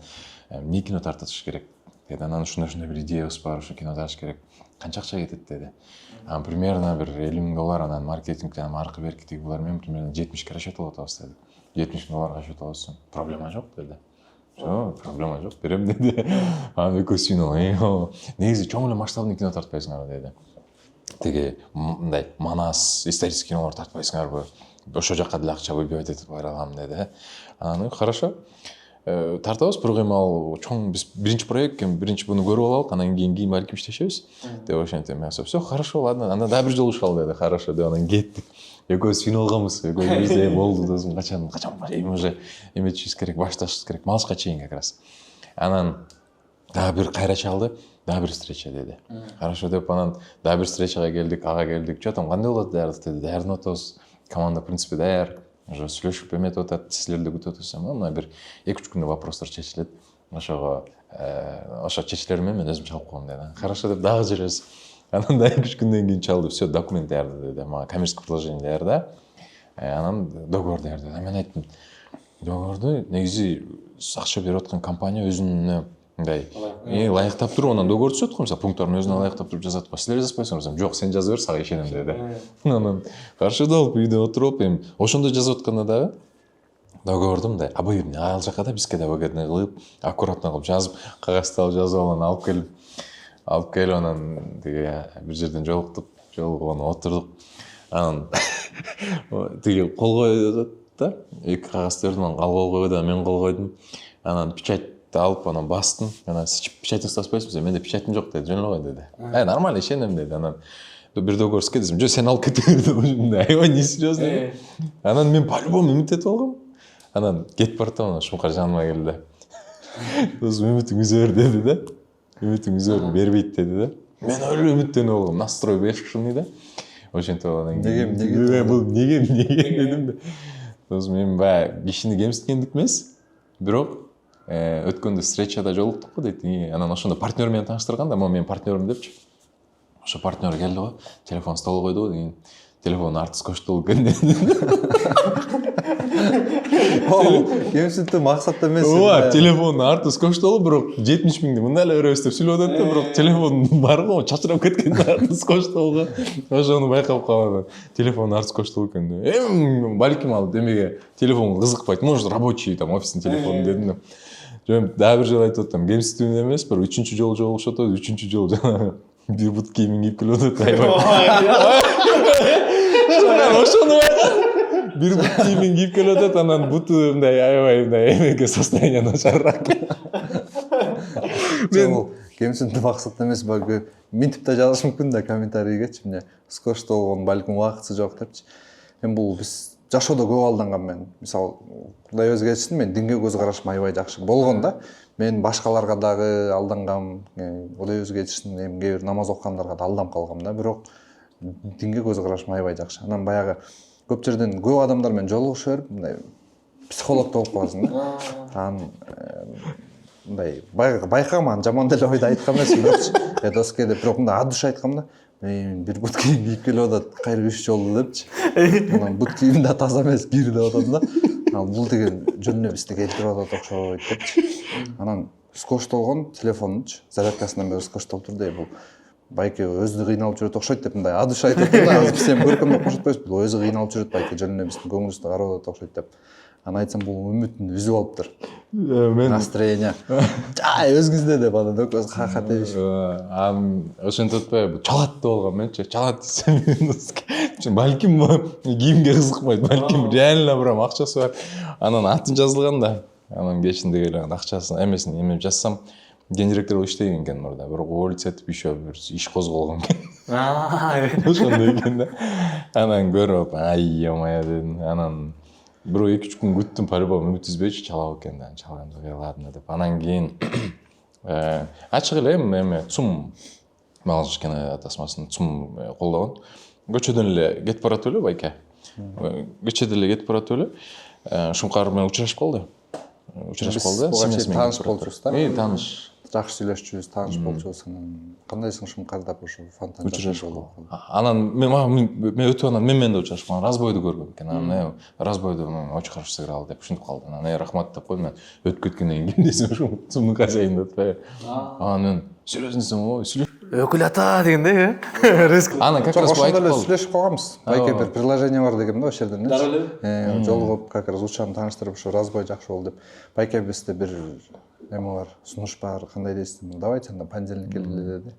эмне кино тартыш керек деди. Анан ушундай бир идеябыз бар, ушу кино тартыш керек. Канча акча кетет деди. Анан примерно бир $50,000 анан маркетинг жана аркы берки тиги булар менен примерно 70 расчет кылып атабыз деди. 70 миң долларга расчет аласың. Проблема жок деди. Жок, проблема жок, берем деди. Анан экөөбүз сүйүнүп, негизи чоң эле масштабный кино тартпайсыңарбы деди. Тиги мындай Манас, исторический кинолор тартпайсыңарбы? Ошо жакка деле акча выбивать этип баралам деди. Анан хорошо. Тартабыз, бирок эми ал чоң биз биринчи проект экен, биринчи буну көрүп алалык, анан кийин балким иштешебиз деп ошентип эме. Все, хорошо, ладно, анда дагы бир жолу ушал деди. Хорошо деп анан кеттик. Экөөбүз сүйүнүп алганбыз. Экөөбүз болду досум, качан эми уже эметишибиз керек, башташыбыз керек. Малышка чейин как раз. Анан дагы бир кайра чалды, дагы бир встреча деди. Хорошо деп анан дагы бир встречага келдик, ага келдик. Чо там кандай болот даярдык деди. Даярданып атабыз. Команда в принципе даяр. Уже сүйлөшүп эметип атат, силерди күтүп атабыз. Мына бир 2-3 күндө вопростор чечилет. Ошого чечилер менен мен өзүм чалып коем деди. Хорошо деп дагы жүрөбүз. Анан да 2-3 күндөн кийин чалды. Все, документ даярда деди. Мага коммерческое предложение даярда. Анан договор даярда. Мен айттым, договорду негизи акча берип аткан компания өзүнө мындай ылайыктап туруп анан договор түзөт го, мисалы пункттарын өзүнө ылайыктап туруп жазат го. Силер жазбайсыңарбы? Жок, сен жаза бер, сага ишенем деди. Анан каршы да болуп үйдө отуруп, эми ошондой жазып атканда дагы договорду мындай обоюдный ал жака да бизге да выгодный кылып, аккуратно кылып жазып, кагазды алып анан алып келип анан тиги бир жерден жолугуп анан отурдук. Анан тиги кол коёт да, эки кагаз бердим, анан кол койду, мен кол койдум. Анан печать алып анан бастым. Анан сиз печатьты таспайсызбы? Менде печатьм жок деди. Жөн эле кой деди. Нормально ишенем деди. Анан бир договорский десем, жок, сен алып кете бер. Аябай несерьезный. Анан мен по-любому үмүт этип алгам. Анан кетип бартам, анан Шуңкар жаныма келди. Досум, үмүтүңдү үзө бер деди да. Үмүтүңдү үзө бербейт деди да. Мен өлө үмүттөнүп алгам. Настрой бешканный да. Ошентип анан неге дедим да. Досум, эми баягы кишини кемситкендик эмес, бирок өткөндө встречада жолуктук го дейт. Анан ошондо партнер менен тааныштырган да, могу менин партнерим депчи. Ошо партнер келди го, телефон столго койду го, деген телефон артыс коштол экен. Кемсинтүү максат эмес. Ооба, телефон артыс коштол, бирок 70 миңди мындай эле беребиз деп сүйлөп атат да, бирок телефон бар го, чачырап кеткен артыс коштолго. Ошону байкап калган. Телефон артыс коштол экен. Эми балким ал демеге телефон кызыкпайт, может рабочий там офистин телефону дедим да. Жөн дагы бир жолу айтып атам, кемситтүү эмес, бир 3-чү жолу жолугушуп атат, 3-чү жолу жана бир бут кийимин кийип келип атат. Ошону бир бут кийимин кийип келип атат, анан буту мындай аябай мындай эмеге состояние начарыраак. Мен кемсинтүү максат эмес, балки минтип да жазыш мүмкүн да комментарийгечи, эмне скош болгон балким убакытсы жок депчи. Эми бул биз жашоодо көп алдангам мен. Мисалы, Кудай өзү кечирсин, мен динге көз карашым аябай жакшы болгон да. Мен башкаларга дагы алдангам, Кудай өзү кечирсин, эми кээ бир намаз окугандарга да алдап калгам да, бирок динге көз карашым аябай жакшы. Анан баягы көп жерден көп адамдар менен жолугуша берип, мындай психолог болуп каласың да. Анан мындай байкагам, анан жаман деле ойду айткан эмес, бирок доскеде бирок мындай от души айткам да. Мен бир бут кийим кийип келип атат, кайра 3 жолу депчи. Анан бут кийим да таза эмес, кир деп атам да. Ал бул деген жөн эбисти келтирип атат окшойт депчи. Анан скоштолгон телефонунчу зарядкасынан бери скоштолуп турду. Бул байке өзү кыйналып жүрөт окшойт деп мындай от души айтып да. Азыр сен көркөмдөп кошотпойсуз, бул өзү кыйналып жүрөт байке, жөн эбисти көңүлүбүздү карап атат окшойт деп. Анан айтсам бул үмүтүн үзүп алыптыр. Мен Настроение. Жай өзүңүздө деп анан өкөз хакат дебиш. Ошентип атпайбы, чалат деп алгам менчи. Чалат десем, балким кийимге кызыкпайт, балким реально прям акчасы бар. Анан атын жазылган да. Анан кечинде келген акчасын эмесин эме жазсам, гендиректор болуп иштеген экен мурда. Бирок уволиться этип еще бир иш козголгон экен. Ошондой экен да. Анан көрүп, ай-я-мая дедим. Анан бирок 2-3 күн күттүм, по-любому үмүт үзбөйчү, чалабы экен да. Чалганды ладно деп. Анан кийин ачык эле эме ЦУМ малыш кино тасмасын ЦУМ колдогон. Көчөдөн эле кетип баратып эле байке. Көчөдөн эле кетип баратып эле Шумкар менен учурашып калды. Тааныш болчубуз да. Тааныш. Жакшы сүйлөшчүбүз, тааныш болчубуз. Кандайсың Шумкар деп ошо фонтан учурашып. Анан мен өтүп анан мен да учурашып калгам, разбойду көргөм экен. Анан разбойду очень хорошо сыграл деп ушинтип калды. Анан рахмат деп койдум мен. Өтүп кеткенден кийин десем ушу ЦУМдун хозяйыны деп атпайбы. Анан сүйлөшсүң го, Өкүл ата дегенде, Анан как раз ошондо эле сүйлөшүп калганбыз. Байке бир приложение бар дегем да, ошол жерден. Жолугуп как раз учураны тааныштырып, ушу разбой жакшы болду деп. Байке бизде бир эме бар, сунуш бар, кандай дейсиң? Давайте анда понедельник келгиле деди.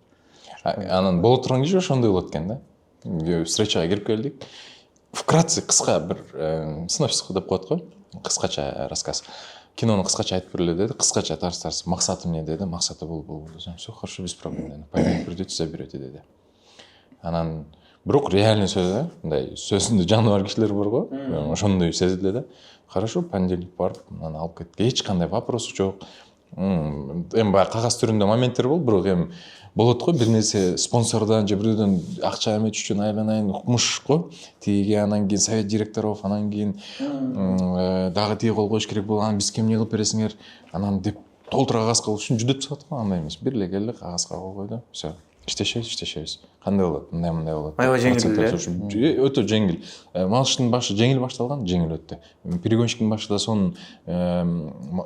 Анан боло турган киши ошондой болот экен да. Встречага кирип келдик. Вкратце кыска бир синопсис деп коет го. Кыскача рассказ. Кинону кыскача айтып бергиле деди. Кыскача тарс максаты эмне деди. Максаты бул. Всё хорошо, без проблем деди. Поймет придете, заберете деди. Анан бирок реальный сөз да. Мындай сөзүндө жаны бар кишилер бар го. Ошондой сезилди да. Хорошо, понедельник барып, анан алып кетти. Эч кандай вопрос жок. Эми баягы кагаз түрүндө моменттер болду, бирок эми болот го бир нерсе спонсордон же бирөөдөн акча эметиш үчүн айланайын укмуш го. Тиги анан кийин совет директоров, анан кийин дагы тиги кол коюш керек болот. Анан биз ким эмне кылып бересиңер? Анан деп толтура кагаз кылыш үчүн жүдөп чыгат го, андай эмес. Бир эле келди, кагазга кол койду. Всё. Иштешебиз. Кандай болот? Мындай болот. Аябай жеңил эле. Өтө жеңил. Малыштын башы жеңил башталган, жеңил өттү. Перегонщиктин башы да сонун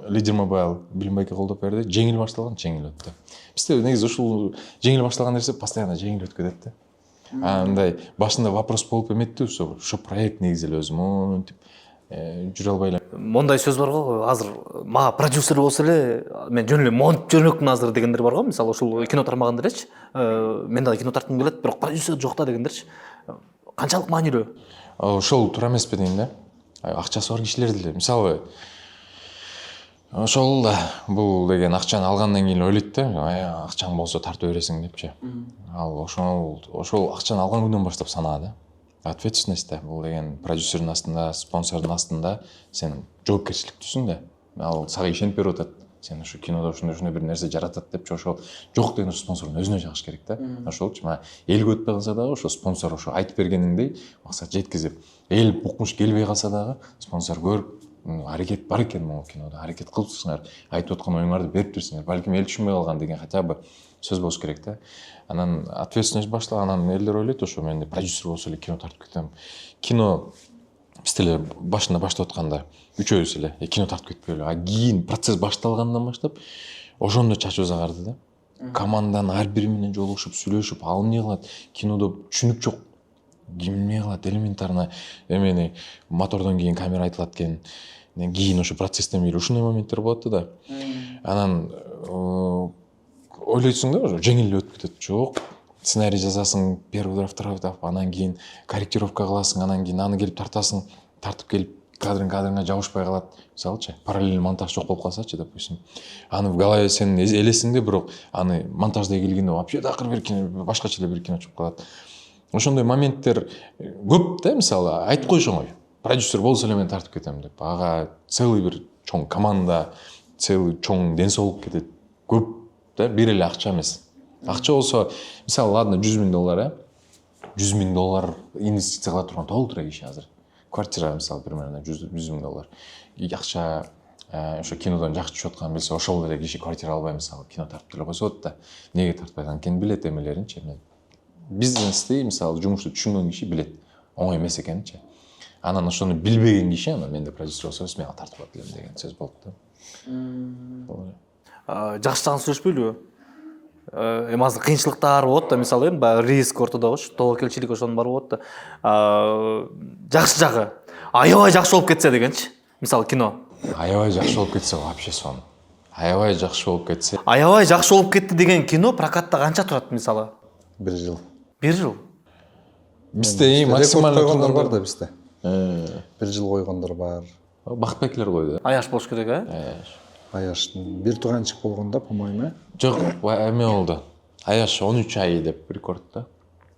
лидер мобайл Билимбайке колдоп берди. Жеңил башталган, жеңил өттү. Бизде негизи ушул жеңил башталган нерсе постоянно жеңил өтүп кетет да. Андай башында вопрос болуп эметти, ошо проект негизи эле өзү монтип жүрө албай эле. Мондай сөз бар го, азыр мага продюсер болсо эле мен жөн эле монтип жүрмөкмүн азыр дегендер бар го. Мисалы ушул кино тармагында элечи. Мен да кино тарткым келет, бирок продюсер жок да дегендерчи. Канчалык маанилүү? Ошол туура эмеспи дейм да. Акчасы бар кишилер деле. Мисалы ошол бул деген акчаны алгандан кийин ойлойт да, акчаң болсо тартып бересиң депчи. Ал ошол акчаны алган күндөн баштап санаа да. Ответственность да, бул деген продюсердин астында, спонсордун астында сен жоопкерчиликтүүсүң да. Ал сага ишенип берип атат. Сен ушу кинодо ушундай бир нерсе жаратат депчи, ошол жок деген спонсордун өзүнө жагыш керек да. Ошолчу элге өтпөй калса дагы ошо спонсор ошо айтып бергениңдей максат жеткизип, эл укмуш келбей калса дагы спонсор көрүп аракет бар экен могу кинодо, аракет кылыпсыңар, айтып аткан оюңарды берип берсиңер. Балким эл түшүнбөй калган деген хотя бы сөз болуш керек да. Анан ответственность башталган, анан элдер ойлойт ошо мен продюсер болсо эле кино тартып кетем. Кино биз деле башында баштап атканда үчөөбүз эле кино тартып кетпөйлү. А кийин процесс башталгандан баштап ошондо чачыбыз агарды да. Команданын ар бири менен жолугушуп, сүйлөшүп, ал эмне кылат? Кинодо түшүнүк жок. Ким эмне кылат? Элементарно эмени мотордон кийин камера айтылат экен. Кийин ошо процесстен бери ушундай моменттер болот да. Анан ойлойсуң да, ошо жеңил өтүп кетет. Жок. Сценарий жазасың, первый драфт, второй драфт, анан кийин корректировка кыласың, анан кийин аны келип тартасың, тартып келип кадрыңа жабышпай калат. Мисалычы, параллельный монтаж жок болуп калсачы, допустим. Аны в голове сен элесиңде, бирок аны монтаждай келгенде вообще дакыр бир кино, башкача эле бир кино чыгып калат. Ошондой моменттер көп да, мисалы, айтып коюш оңой. продюсер болсо эле мен тартып кетем деп. Ага целый бир чоң команда, целый чоң ден соолук кетет. Көп да, бир эле акча эмес. Акча болсо, мисалы, ладно, $100,000, $100,000 инвестиция кыла турган толтура киши азыр. Квартира, мисалы, примерно $100,000. Акча ошо кинодон жакшы түшүп атканын билсе, ошол эле киши квартира албай, мисалы, кино тартып деле койсо болот да. Неге тартпайт? Анткени билет эмелеринчи. Бизнести, мисалы, жумушту түшүнгөн киши билет. Оңой эмес экенинчи. Анан ошону билбеген киши, анан менде продюсер болсо, мага тартып алат элем деген сөз болот да. Жакшы жагын сүйлөшпөйлүбү? Эми азыр кыйынчылыктар болот да, мисалы эми баягы риск ортодогучу, тобокелчилик ошонун баары болот да. Жакшы жагы аябай жакшы болуп кетсе дегенчи. Мисалы кино. Аябай жакшы болуп кетсе вообще сон. Аябай жакшы болуп кетсе. Аябай жакшы болуп кетти деген кино прокатта канча турат мисалы? 1 жыл. 1 жыл. Бизде максималдуу койгондор бар да бизде. 1 жыл койгондор бар. Бактбекилер койду. Аяш болуш керек, Аяштын бир туганчык болгондо, по-моему. Жок, эме болду. Аяш 13 ай деп рекорд да.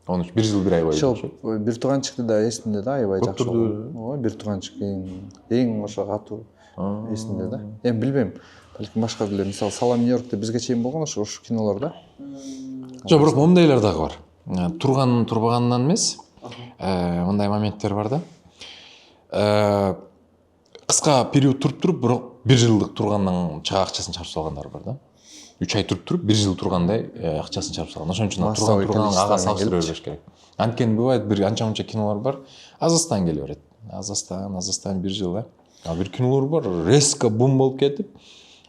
13, 1 жыл 1 ай койду. Бир туганчыкты да эсимде да, аябай жакшы болгон. Ооба, бир туганчык эң ошо катуу эсимде да. Эми билбейм. Балким башка деле, мисалы, Салам Нью-Йоркте бизге чейин болгон ошо кинолор да. Жок, бирок мондайлар дагы бар. Турган турбагандан эмес. Мындай моменттер бар да. Кыска период туруп, бирок 1 жылдык тургандан чага акчасын чарып салгандар бар да. 3 ай туруп, 1 жыл тургандай акчасын чарып салган. Ошон үчүн турган ага салыштырып бербеш керек. Анткени бывает бир анча-мунча кинолор бар, Азастан келе берет. Азастан 1 жыл да. А бир кинолор бар, резко бум болуп кетип,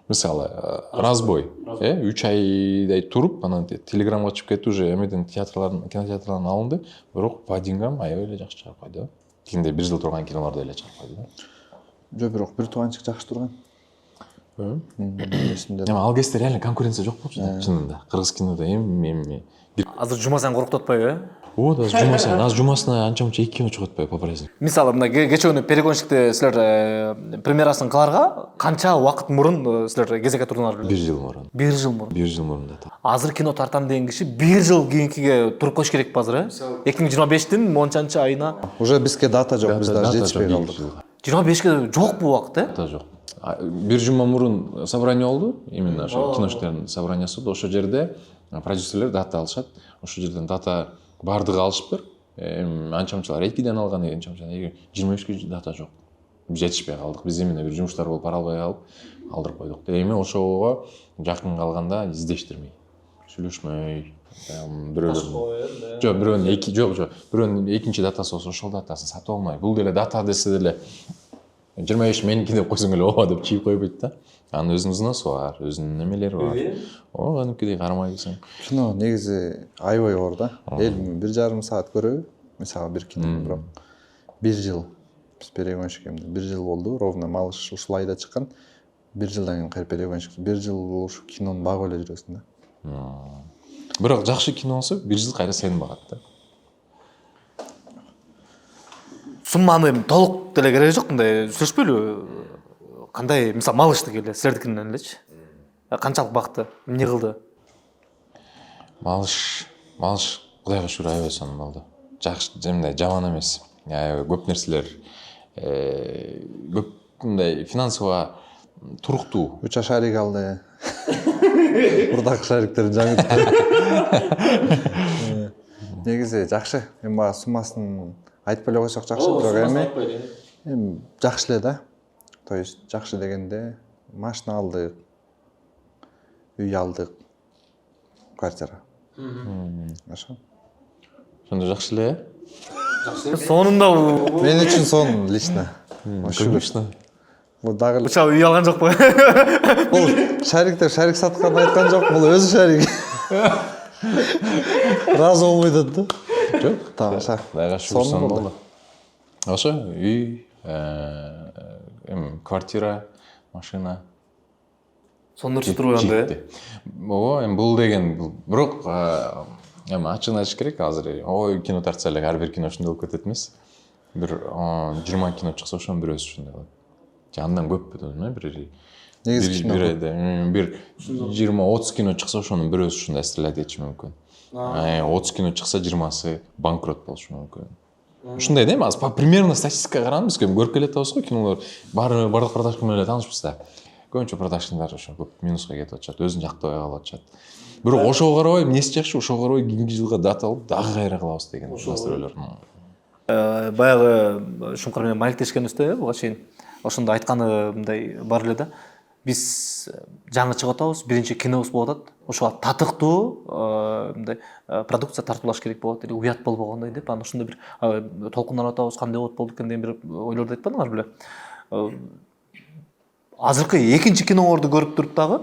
мисалы, Разбой, 3 айдай туруп, анан телеграмга чыгып кетти, уже эмеден кинотеатрлардан алынды, бирок по деньгам аябай эле жакшы чыгып койду. Кийинде 1 жыл турган кинолорду эле чыгып койду да. Жок, бирок бир туганчык жакшы турган. Эсимде. Эми ал кезде реально конкуренция жок болчу да, чынында. Кыргыз кинодо эми Азыр жума сайын коркутпайбы, Ооба, азыр жумасына анча-мунча 2 кино чыгып атпайбы по праздник. Мисалы, мына кече күнү перегонщикте силер премьерасын кыларга канча убакыт мурун силер кезекке турдуңар? 1 жыл мурун. 1 жыл мурун. 1 жыл мурун да. Азыр кино тартам деген киши 1 жыл кийинкиге туруп коюш керекпи азыр, 2025-тин мончанчы айына? Уже бизге дата жок, биз даже жетишпей калдык. 25-ке жокпу убакыт, Дата жок. Бир жума мурун собрание болду, именно ошо киноштердин собраниясы болду. Ошо жерде продюсерлер дата алышат. Ошо жерден дата бардыгы алышыптыр. Анча-мунчалар 2ден алган, анча-мунча 25ке дата жок. Биз жетишпей калдык. Биз именно бир жумуштар болуп бара албай калып алдырып койдук. Эми ошого жакын калганда издештирмей, сүйлөшмөй, бирөөнүн жок, бирөөнүн экинчи датасы болсо ошол датасын сатып алмай, бул деле дата десе деле 25 меники деп койсоң эле ооба деп чийип койбойт да. Анын өзүнүн взносу бар, өзүнүн немелери бар. Ооба, аныкидей карамай келсең. Кино негизи аябай оор да. Эл 1,5 саат көрөбү? Мисалы бир кино, бирок 1 жыл биз перегонщикемде 1 жыл болду, ровно малыш ушул айда чыккан. 1 жылдан кийин кайра перегонщик. 1 жыл ушу кинону багып эле жүрөсүң да. Бирок жакшы кино болсо 1 жыл кайра сени багат да. Сумманы толук деле кереги жок, мындай сүйлөшпөйлүбү? Кандай, мисалы, малыштык эле, силердикинен элечи. Канчалык бакты, эмне кылды? Малыш, Кудайга шүгүр аябай сонун болду. Жакшы, мындай жаман эмес. Көп нерселер, көп мындай финансово туруктуу. 3 шарик алды. Бурдак шариктер жаңы. Негизи жакшы. Эми бага суммасын айтып эле койсок жакшы, бирок эми жакшы эле да. То есть жакшы дегенде машина алдык, үй алдык, квартира. Ошо. Сонда жакшы эле. Сонунда Мен үчүн сонун лично. Конечно. Бул дагы Уча үй алган жокпу? бул шарик сатканды айткан жок, бул өзү шарик. Разы болбой атат да. Жок, тамаша. Кудайга шүгүр сонун болду. Ошо үй, квартира, машина. Сонун өрчү туруп анда. Ооба, бул деген бирок эми ачыгын айтыш керек азыр. Ой, кино тартса эле ар бир кино ушундай болуп кетет эмес. Бир 20 кино чыкса ошонун бирөөсү ушундай болот. Андан көп бүтүн, бир бир 20-30 кино чыкса ошонун бирөөсү ушундай стреляйт кетиши мүмкүн. 30 кино чыкса 20сы банкрот болушу мүмкүн. ушундай да эми азыр примерно статистикага караганда биз көрүп келе жатабыз го кинолор баардык продакшн менен эле таанышпыз да. Көбүнчө продакшндар ошо көп минуска кетип атышат, өзүн жактабай калып атышат. Бирок ошого карабай эмнеси жакшы, ошого карабай кийинки жылга дата алып дагы кайра кылабыз деген настройлор. Баягы Шуңкар менен маектешкенибизде буга чейин ошондо айтканы мындай бар эле да. Биз жаңы чыгып атабыз, биринчи кинобуз болуп атат. Ошого татыктуу мындай продукция тартуулаш керек болот эле, уят болбогондой деп, анан ошондой бир толкунданып атабыз, кандай болот экен деген бир ойлорду айтпадыңар беле? Азыркы экинчи киноңорду көрүп туруп дагы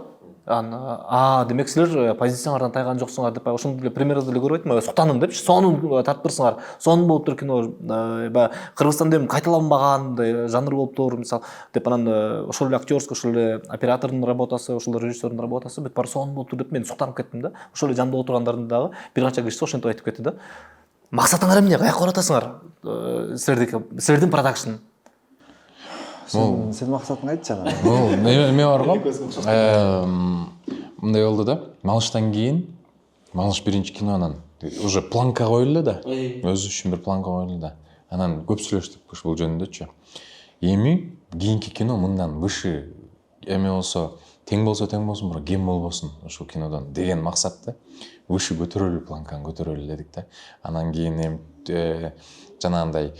демек силер позициялардан тайган жоксуңар деп ошондой эле примерди эле көрүп айттым. Суктандым депчи, сонун тартыптырсыңар. Сонун болуптур кино. Баягы Кыргызстанда эми кайталанбаган жанр болуптур, мисалы деп анан ошол эле актерский, ошол эле оператордун работасы, ошол эле режиссердун работасы бүт баары сонун болуптур деп мен суктанып кеттим да. Ошол эле жанында отургандардын дагы бир канча кишиси ошентип айтып кетти да. Максатыңар эмне? Каяка барып атасыңар? Силердин продакшн. Сен максатың айтчы ана. Бул эме бар го. Мындай болду да. Малыштан кийин Малыш биринчи кинонан уже планка коюлду да. Өзү үчүн бир планка коюлду да. Анан көп сүйлөштүк бул жөнүндөчү. Эми кийинки кино мындан выше эме болсо, тең болсун, бирок кем болбосун ушул кинодон деген максатта выше көтөрөлү, планканы көтөрөлү дедик да. Анан кийин эми жанагындай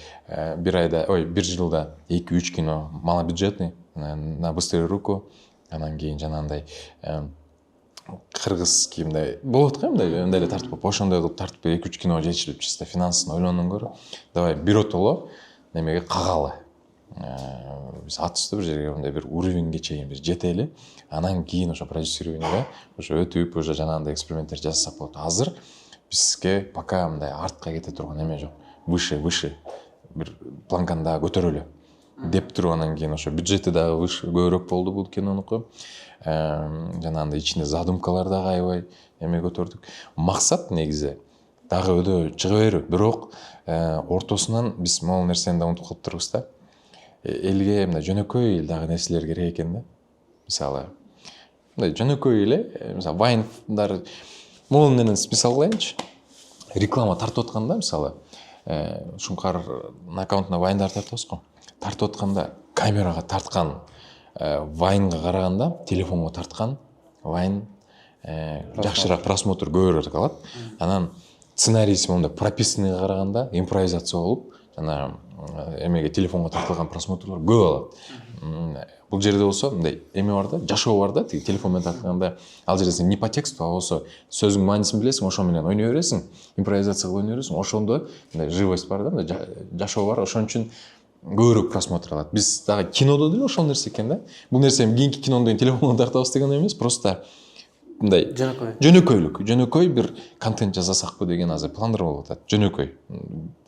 бир жылда 2-3 кино малобюджетный на быструю руку. Анан кийин жанагындай кыргыз кийимде болот го мындай эле тартып, ошондой кылып тартып 2-3 кино жетишип чисто финансын ойлондон көрө. Давай биротоло немеге кагалы. Биз атыбызды бир жерге мындай бир уровеньге чейин биз жетели. Анан кийин ошо продюсированияга ошо өтүп, уже жанагындай эксперименттер жасасак болот. Азыр бизге пока мындай артка кете турган эме жок. Выше бир планканы дагы көтөрөлү деп туруп, анан кийин ошо бюджети дагы выше көбүрөөк болду бул кинонуку. Жанагындай ичинде задумкалар дагы аябай эме көтөрдүк. Максат негизи дагы өдө чыга берүү, бирок ортосунан биз могул нерсени да унутуп калыптырбыз да. Элге мындай жөнөкөй дагы нерселер керек экен да. Мисалы мындай жөнөкөй эле, мисалы вайндар могул менен мисал кылайынчы. Реклама тартып атканда, мисалы Шуңкардын аккаунтуна вайндар тартабыз го. Тартып атканда камерага тарткан вайнга караганда телефонго тарткан вайн жакшыраак просмотр көбүрөөк алат. Анан сценарийси монда прописанныйга караганда импровизация болуп, жана эмеге телефонго тартылган просмотрлор көп алат. Бул жерде болсо мындай эме бар да, жашоо бар да, тиги телефон менен тартылганда ал жерде сен не по тексту, а болсо сөзүңдүн маанисин билесиң, ошо менен ойной бересиң, импровизация кылып ойной бересиң, ошондо мындай живость бар да, мындай жашоо бар, ошон үчүн көбүрөөк просмотр алат. Биз дагы кинодо деле ошол нерсе экен да. Бул нерсе кийинки кинондон телефондон тартабыз деген эмес, просто мындай жөнөкөй бир контент жасасакпы деген азыр пландар болуп атат. Жөнөкөй.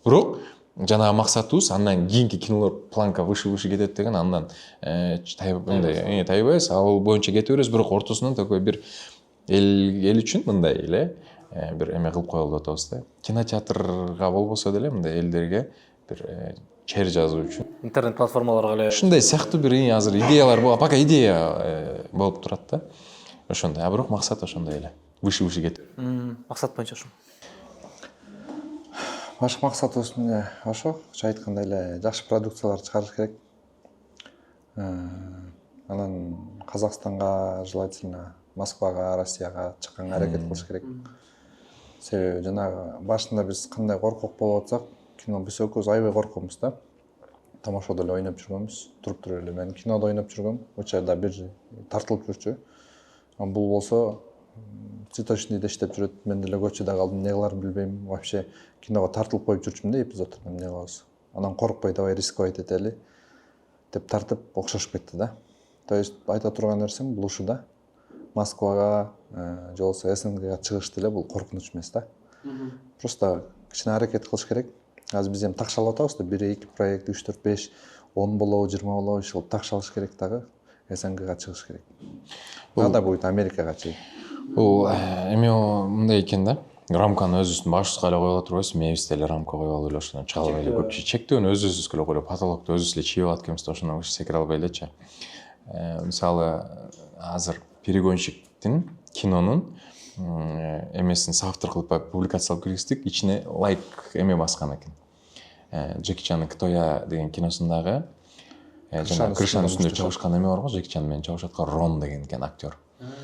Бирок жанагы максатыбыз андан кийинки кинолор планка выше кетет деген, андан тайбайбыз, ал боюнча кете беребиз, бирок ортосунан такой бир эл үчүн мындай эле бир эме кылып коелу деп атабыз да. Кинотеатрга болбосо деле мындай элдерге бир чер жазуу үчүн интернет платформаларга эле ушундай сыяктуу бир азыр идеялар пока идея болуп турат да. Ошондой, а бирок максат ошондой эле. Выше кетүү. максат боюнча ошо. Башкы максатыбыз мына ошо, айткандай эле жакшы продукциялар чыгарыш керек. Анан Казакстанга, желательно Москвага, Россияга чыкканга аракет кылыш керек. Себеби жанагы башында биз кандай коркок болуп атсак, кино биз экөөбүз аябай коркобуз да. Тамашада эле ойноп жүргөнбүз, туруп туруп эле. Мен кинодо ойноп жүргөм, учурда бир тартылып жүрчү. Бул болсо цветочныйда иштеп жүрөт. Мен деле көчөдө калдым, эмне кыларымды билбейм. Вообще киного тартылып коюп жүрчүмүн да эпизоддордон, эмне кылабыз. Анан коркпой, давай рисковать этели деп тартып окшошуп кетти да. То есть айта турган нерсем бул ушу да. Москвага же болбосо СНГга чыгыш деле бул коркунуч эмес да. Просто кичине аракет кылыш керек. Азыр биз эми такшалап атабыз да, 1-2 проект, 3-4, 5, 10 болобу, 20 болобу, ошол такшалыш керек дагы. СНГга чыгыш керек. Ада будет Америкага чейин. Бул эме мындай экен да. Рамканы өзүбүздүн башыбызга эле коюп отурбайбыз, мээбиз деле рамка коюп алып эле ошондон чыга албай эле көпчү чектөөнү өзүбүзгө эле коюп, потолокту өзүбүз эле чийип алат экенбиз да, ошондон башка секире албай элечи. Мисалы азыр перегонщиктин кинонун эмесин соавтор кылып публикациялап киргиздик, ичине лайк эме баскан экен. Джеки Чанның Ктоя деген киносундагы жана крышанын үстүндө чабышкан эме бар го, Джеки Чан менен чабышып аткан Рон деген экен актер.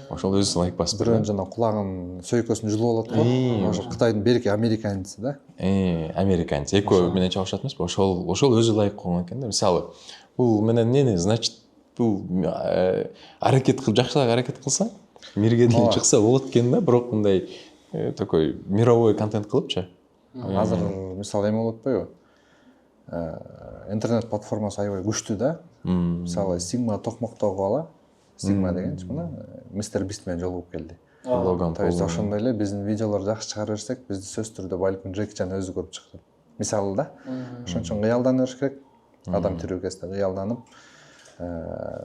Ошол өзү лайк басып бирөөнүн жана кулагын сөйкөсүн жулуп алат го. Ошо Кытайдын берки американцы да. Американец экөө менен чабышат эмеспи? Ошол өзү лайк болгон экен да. Мисалы, бул менен эмне, значит, бул аракет кылып, жакшыраак аракет кылса, мирге деле чыкса болот экен да, бирок мындай такой мировой контент кылыпчы. Азыр мисалы эме болуп атпайбы? Интернет платформасы аябай күчтүү да. Мисалы Сигма токмоктогу бала, Сигма дегенчи мына Мистер Бист менен жолугуп келди. Логан То есть ошондой эле биздин видеолорду жакшы чыгара берсек, бизди сөзсүз түрдө балким Джеки Чан өзү көрүп чыкты. Мисалы да. Ошон үчүн кыялдана бериш керек. Адам тирүү кезде кыялданып,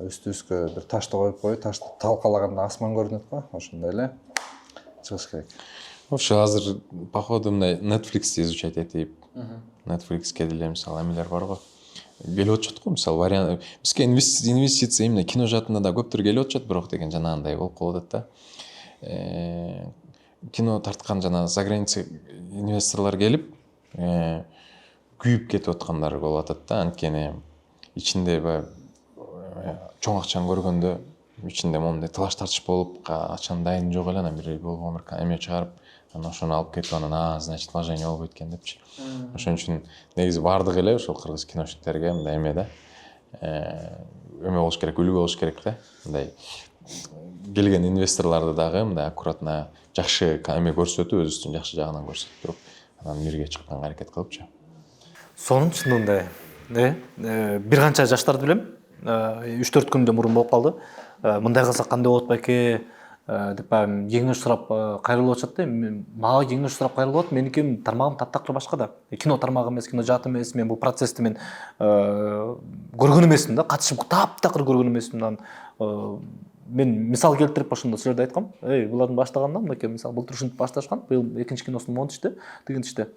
үстүбүзгө бир ташты коюп, ташты талкалаганда асман көрүнөт го. Ошондой эле чыгыш керек. Ошо азыр походу мындай Netflix'ти изучать этип, Netflix'ке деле мисалы эмелер бар го. Келип атышат го, мисалы вариант. Бизге инвестиция эмне кино жаатында да көптөр келип атышат, бирок деген жанагындай болуп калып атат да. Кино тарткан жана за граница инвесторлор келип, күйүп кетип аткандар болуп атат да. Анткени ичинде чоң акчаны көргөндө ичинде моундай талаш тартыш болуп, акчанын дайыны жок эле, анан бир болгон бир эме чыгарып, анан ошону алып кетип, анан значит вложение болбойт экен депчи. Ошон үчүн негизи бардыгы эле ошол кыргыз киношниктерге мындай эме да, эме болуш керек, үлгү болуш керек да. Мындай келген инвесторлорду дагы мындай аккуратно жакшы эме көрсөтүп, өзүбүздүн жакшы жагынан көрсөтүп туруп, анан мирге чыкканга аракет кылыпчы. Сонун чындыгында бир канча жаштарды билем, 3-4 күндөн мурун болуп калды. Мындай кылсак кандай болот байке деп кеңеш сурап кайрылып атышат да. Мага кеңеш сурап кайрылып атат. Мениким тармагым таптакыр башка да. Кино тармагы эмес, кино жааты эмес. Мен бул процессти көргөн эмесмин да. Катышып таптакыр көргөн эмесмин. Мен мисал келтирип ошондо силерде айткам. Булардын баштаганында мынакей мисал былтыр ушинтип башташкан. Быйыл экинчи киносун монтажды, дегенчте.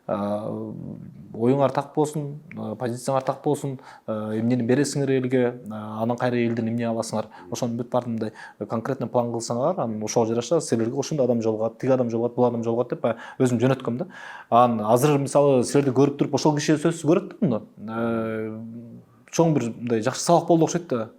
Оюңар так болсун, позицияңар так болсун, эмнени бересиңер элге, анан кайра элден эмне аласыңар. Ошонун бүт баарын мындай конкретно план кылсаңар, анан ошого жараша силерге ошондой адам жолугат, тиги адам жолугат, бул адам жолугат деп өзүм жөнөткөм да. Анан азыр мисалы силерди көрүп туруп ошол киши сөзсүз көрөт да муну. Чоң бир мындай жакшы сабак болду окшойт да.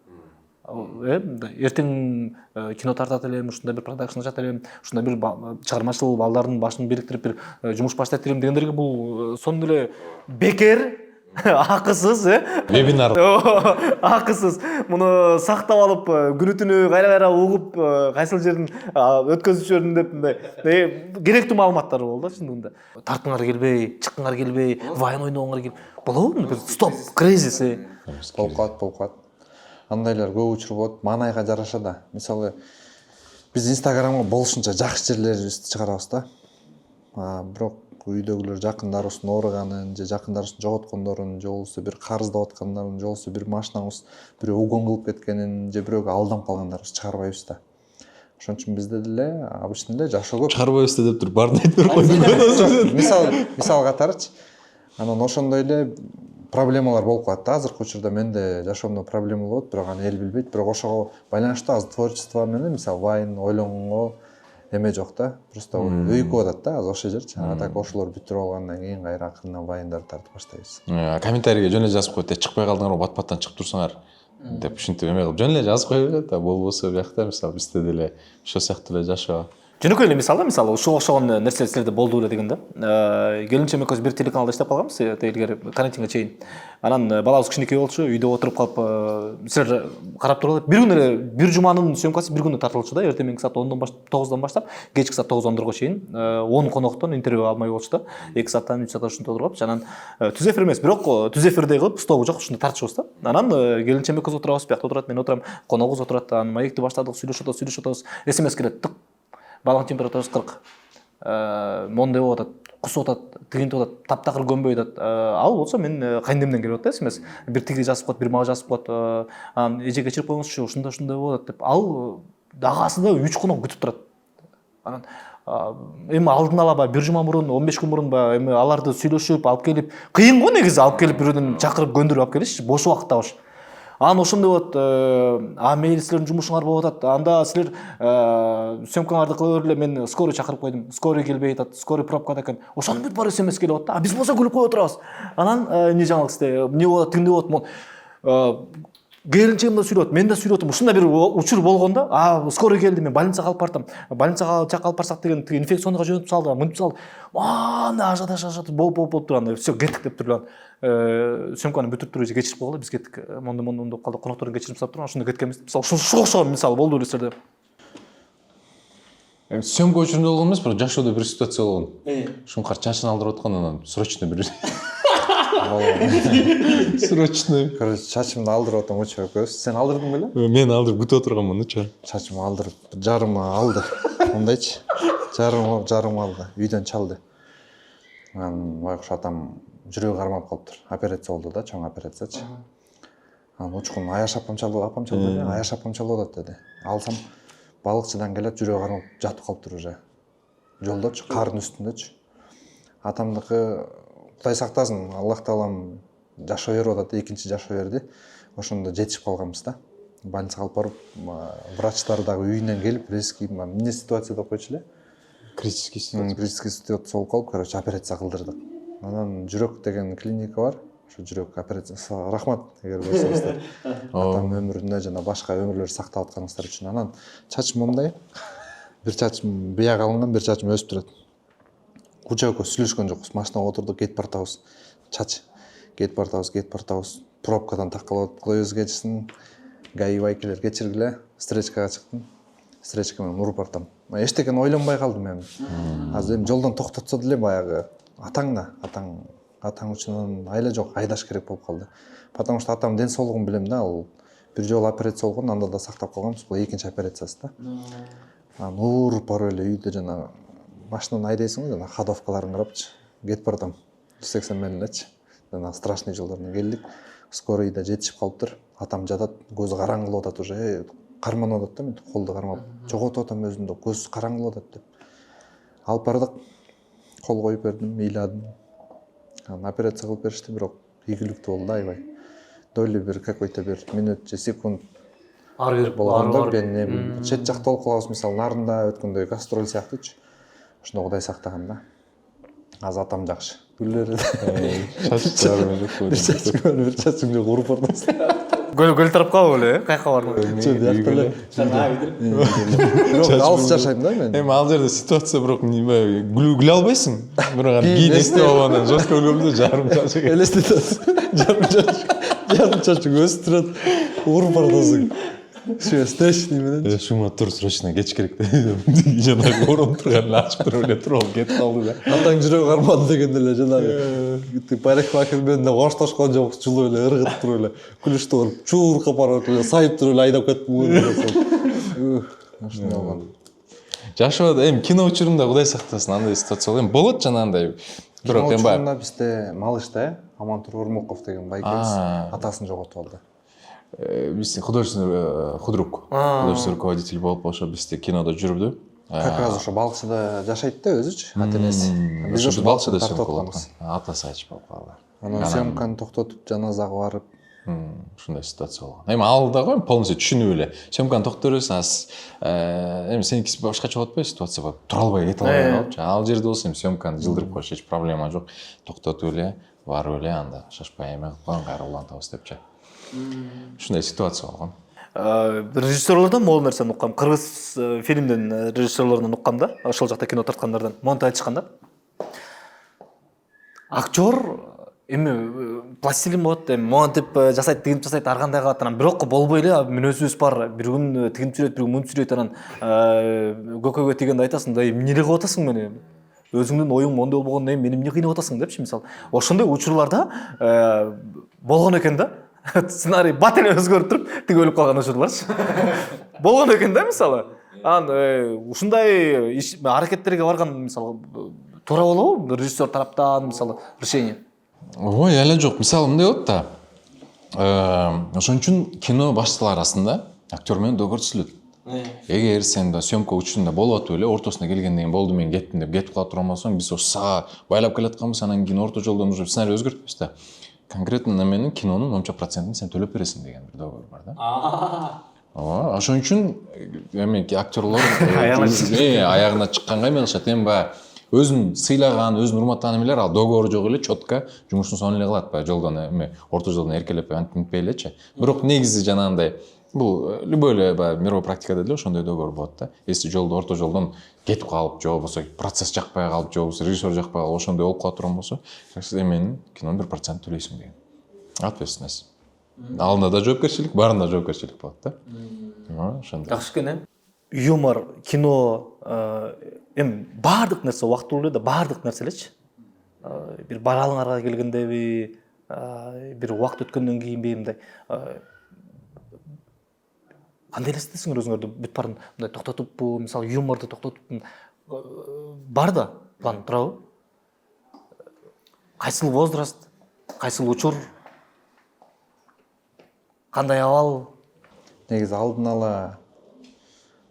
Эртең кино тартат элем, ушундай бир продакшн ачат элем, ушундай бир чыгармачыл балдардын башын бириктирип бир жумуш баштайт элем дегендерге бул сонун эле бекер, акысыз, Вебинар. Акысыз. Муну сактап алып, күнү-түнү кайра угуп, кайсыл жерден өткөзүп жибердим деп мындай керектүү маалыматтар болду да чындыгында. Тартыңар келбей, чыккыңар келбей, вайн ойногоңор келбей. Болобу? Бир стоп, кризис. Болуп калат. Андайлар көп учур болот, маанайга жараша да. Мисалы биз Инстаграмга болушунча жакшы жерлерибизди чыгарабыз да. Бирок үйдөгүлөр жакындарыбыздын ооруганын, же жакындарыбыздын жоготкондорун, же болбосо бир карыздап аткандарын, же болбосо бир машинабыз бирөө угон кылып кеткенин, же бирөөгө алданып калгандарыбызды чыгарбайбыз да. Ошон үчүн бизде деле обычно эле жашоо көп. Чыгарбайбыз деп туруп баарын айтып берип койдуң. Мисал катарычы. Анан ошондой эле проблемалар болуп калат да. Азыркы учурда менде жашоомдо проблема болот, бирок аны эл билбейт. Бирок ошого байланыштуу азыр творчество менен мисалы вайн ойлонгонго эме жок да. Просто өйкүп атат да азыр ошол жерчи. Так ошолор бүтүрүп алгандан кийин кайра акырынан вайндарды тартып баштайбыз. Комментарийге жөн эле жазып коет, чыкпай калдыңар, бат-баттан чыгып турсаңар деп ушинтип эме кылып жөн эле жазып кое берет да. Болбосо биякта мисалы бизде деле ошол сыяктуу эле жашоо. Жөнөкөй эле мисал да, мисалы ушуга окшогон нерсе силерде болду эле дегенде. Келинчем экөөбүз бир телеканалда иштеп калганбыз, илгери карантинге чейин. Анан балабыз кичинекей болчу, үйдө отуруп калып, силер карап туруп алып, бир күн эле бир жуманын сөмкасы бир күндө тартылчу да, эртең мененки саат 9-дан баштап, кечки саат 9-11-ге чейин 10 коноктон интервью алмай болчу да. 2 сааттан 3 саат ушинтип отуруп алыпчы. Анан түз эфир эмес, бирок түз эфирдей кылып, стогу жок, ушундай тартышыбыз да. Анан келинчем экөөбүз отурабыз, биякта отурат, мен отурам, коногубуз отурат, анан маекти баштадык, сүйлөшүп атабыз. СМС келет. Баланын температурасы 40. Мондай болуп атат, кусуп атат, тигинтип атат, таптакыр көнбөй атат. Ал болсо мен кайындемден келип атат СМС. Бир тиги жазып коет, бир мага жазып коет. Анан эже кечирип коюңузчу, ушундай болуп атат деп. Ал дагасы да 3 конок күтүп турат. Анан эми алдын ала бир жума мурун, 15 күн мурун эми аларды сүйлөшүп, алып келип, кыйын го негизи алып келип бирөөдөн чакырып көндүрүп алып келишчи, бош убакытта бош. анан ошондой болот, мейли силердин жумушуңар болуп атат, анда силер съемкаңарды кыла бергиле, мен скорый чакырып койдум, скорый келбей атат, скорый пробкада экен, ошонун бүт баары смс келип атат да, биз болсо күлүп коюп отурабыз. Анан эмне жаңылыксызда эмне болот, тигиндей болот, могу келинчегим да сүйлөп, мен да сүйлөп, ушундай бир учур болгондо, скорый келди, мен больницага алып бардым. Больницага жакка алып барсак деген инфекционныйга жөнөтүп салды, мынтип салды. Анда ажат болуп турганда, все, кеттик деп туруп съемканы бүтүрүп туруп кечирип койгула, биз кеттик. Мондо деп калды, коноктордон кечирим сурап турган, ошондо кеткенбиз. Мисалы ушуга окшогон мисал болду эле силерде. Съемка учурунда болгон эмес, бирок жашоодо бир ситуация болгон. Шуңкар чачын алдырып аткан, анан срочно бир срочно. Короче, чачымды алдырып атам учур экөөбүз. Сен алдырдың беле? Мен алдырып күтүп отурганмын ча. Чачымды алдырып жарымы алды. Ондайчы. Жарым алды. Үйдөн чалды. Анан байкуш атам жүрөгү кармап калыптыр. Операция болду да, чоң операциячы. Анан учкун Аяш апам чалды, Аяш апам чалып атат деди. Алсам балыкчыдан келет, жүрөгү кармап жатып калыптыр уже. Жолдочу, кардын үстүндөчү. Атамдыкы Кудай сактасын, Аллах таалам жашоо берип атат, экинчи жашоо берди. Ошондо жетишип калганбыз да. Больницага алып барып, врачтар дагы үйүнөн келип, резкий эмне ситуация деп койчу эле. Критический ситуация болуп калып, короче, операция кылдырдык. Анан жүрөк деген клиника бар. Ошо жүрөк операциясы. Рахмат, эгер көрсөңүздөр. Атам өмүрүндө жана башка өмүрлөр сактап атканыңыздар үчүн. Анан чачым мондай. Бир чачым бияга алынган, бир чачым өсүп турат. Куча экөө сүйлөшкөн жокпуз. Машинага отурдук, кетип бартабыз. Чач. Кетип бартабыз. Пробкадан такалып коюбуз кечсин. ГАИ байкелер кечиргиле. Встречкага чыктым. Встречка менен уруп бартам. Эчтекени ойлонбой калдым мен. Азыр эми жолдон токтотсо деле баягы атаң үчүн айла жок, айдаш керек болуп калды. Потому что атам ден соолугун билем да, ал бир жолу операция болгон, анда да сактап калганбыз. Бул экинчи операциясы да. Анан уруп барып эле үйдө жана машинаны айдайсың го, жана ходовкаларын карапчы. Кетип бардым. 180 менелечи. Жана страшный жолдордон келдик. Скорыйда жетишип калыптыр. Атам жатат, көзү караңгылап атат уже. Карманып атат да, мен колду кармап. Жоготуп атам өзүмдү, көз караңгылап атат деп. Алып бардык. Кол коюп бердим, ыйладым. Анан операция кылып беришти, бирок ийгиликтүү болду аябай. Доли бир какой-то бир минут же секунд Ар берип болгондо мен чет жакта болуп калабыз, мисалы нарында өткөндөй гастроль сыяктуучу. Ошондо Кудай сактаган да. Азыр атам жакшы. Гүллөр бир чачым жок уруп бардыңыз. Гөл тарапка эле, кайка бардың? Алыс жашайм да мен. Эми ал жерде ситуация бирок күлө албайсың. Бирок кийин эстеп алгандан жорко өлгөмдө жарым чач. Элестетет. Жарым чач өсүп турат. Уруп бардыңыз. Встречный менен. Шума тур срочно кеч керек да. Жанагы орун турган эле ачып туруп эле туруп кетип калды да. Атаң жүрөгү кармады деген эле жанагы парикмахер менен коштошкон жок, жулуп эле ыргытып туруп эле күлүштү болуп, чууркап барып эле сайып туруп эле айдап кетип койду. Ошондой болгон. Жашоодо эми кино учурунда Кудай сактасын андай ситуация болот. Болот жанагындай. Бирок эми баягы бизде Малышта Амантур Урмуков деген байкебиз атасын жоготуп алды. Биз художественный худрук, художественный руководитель болуп ошо бизде кинодо жүрдү. Как раз ошо Балыкчыда жашайт да өзүчү, ата-энеси. Биз ошо Балыкчыда съемка кылып аткан. Атасы ачып калды. Анан съемканы токтотуп, жаназага барып, ушундай ситуация болгон. Эми ал дагы полностью түшүнүп эле. Съемканы токтоторбуз, эми сеникиси башкача болот атпайбы ситуация болуп, тура албай кете албай калыпчы. Ал жерде болсо эми съемканы жылдырып коюш эч проблема жок. Токтотуп эле, барып эле анда шашпай эме кылып койгон, кайра улантабыз депчи. Ушундай ситуация болгон. Режиссерлордон могул нерсени уккам. Кыргыз фильмден режиссерлорунан уккам да, ошол жакта кино тарткандардан. Монтаж айтышканда. Актер эми пластилин болот, эми монтип жасайт, тигинип жасайт, ар кандай кылат, анан бирок болбой эле мүнөзүбүз бар. Бир күн тигинип жүрөт, бир күн мынтип жүрөт, анан көкөгө тигенде айтасың да, эмне кылып атасың мени? Өзүңдүн оюң мондой болбогондон кийин мени эмне кыйнап атасың депчи, мисалы. Ошондой учурларда болгон экен да. Сценарий бат эле өзгөрүп туруп, тиги өлүп калган учур барчы. Болгон экен да, мисалы. Анан ушундай аракеттерге барган, мисалы, туура болобу режиссер тараптан, мисалы, решение? Ой, эле жок. Мисалы мындай болот да. Ошон үчүн кино башчылар арасында актер менен договор түзүлөт. Эгер сен да съемка учурунда болуп атып эле, ортосуна келгенден кийин болду, мен кеттим деп кетип калып турган болсоң, биз ошо сага байлап келатканбыз, анан кийин орто жолдон уже сценарий өзгөртпөйбүз да. конкретно неменин кинонун монча процентин сен төлөп бересиң деген бир договор бар да. Ооба, ошон үчүн эми актерлор аягына чыкканга эме кылышат, эми баягы өзүн сыйлаган, өзүн урматтаган эмелер ал договору жок эле четко жумушун сонун эле кылат, баягы жолдон эми орто жолдон эркелеп антинтпей элечи. Бирок негизи жанагындай бул любой эле баягы мировой практикада деле ошондой договор болот да. Если жолдо орто жолдон кетип калып, же болбосо процесс жакпай калып, же болбосо режиссер жакпай калып, ошондой болуп кала турган болсо, эменин кинонун 1% төлөйсүң деген ответственность. Алында да жоопкерчилик, барында жоопкерчилик болот да. Ошондой. Жакшы экен, юмор, кино, эми баардык нерсе убактылуу да, баардык нерсе элечи. Бир баралыңарга келгендеби, бир убакыт өткөндөн кийинби мындай кандай элестетесиңер өзүңөрдү бүт баарын мындай токтотуппу, мисалы юморду токтотуппу, бар да план турабы? Кайсыл возраст, кайсыл учур, кандай абал? Негизи алдын ала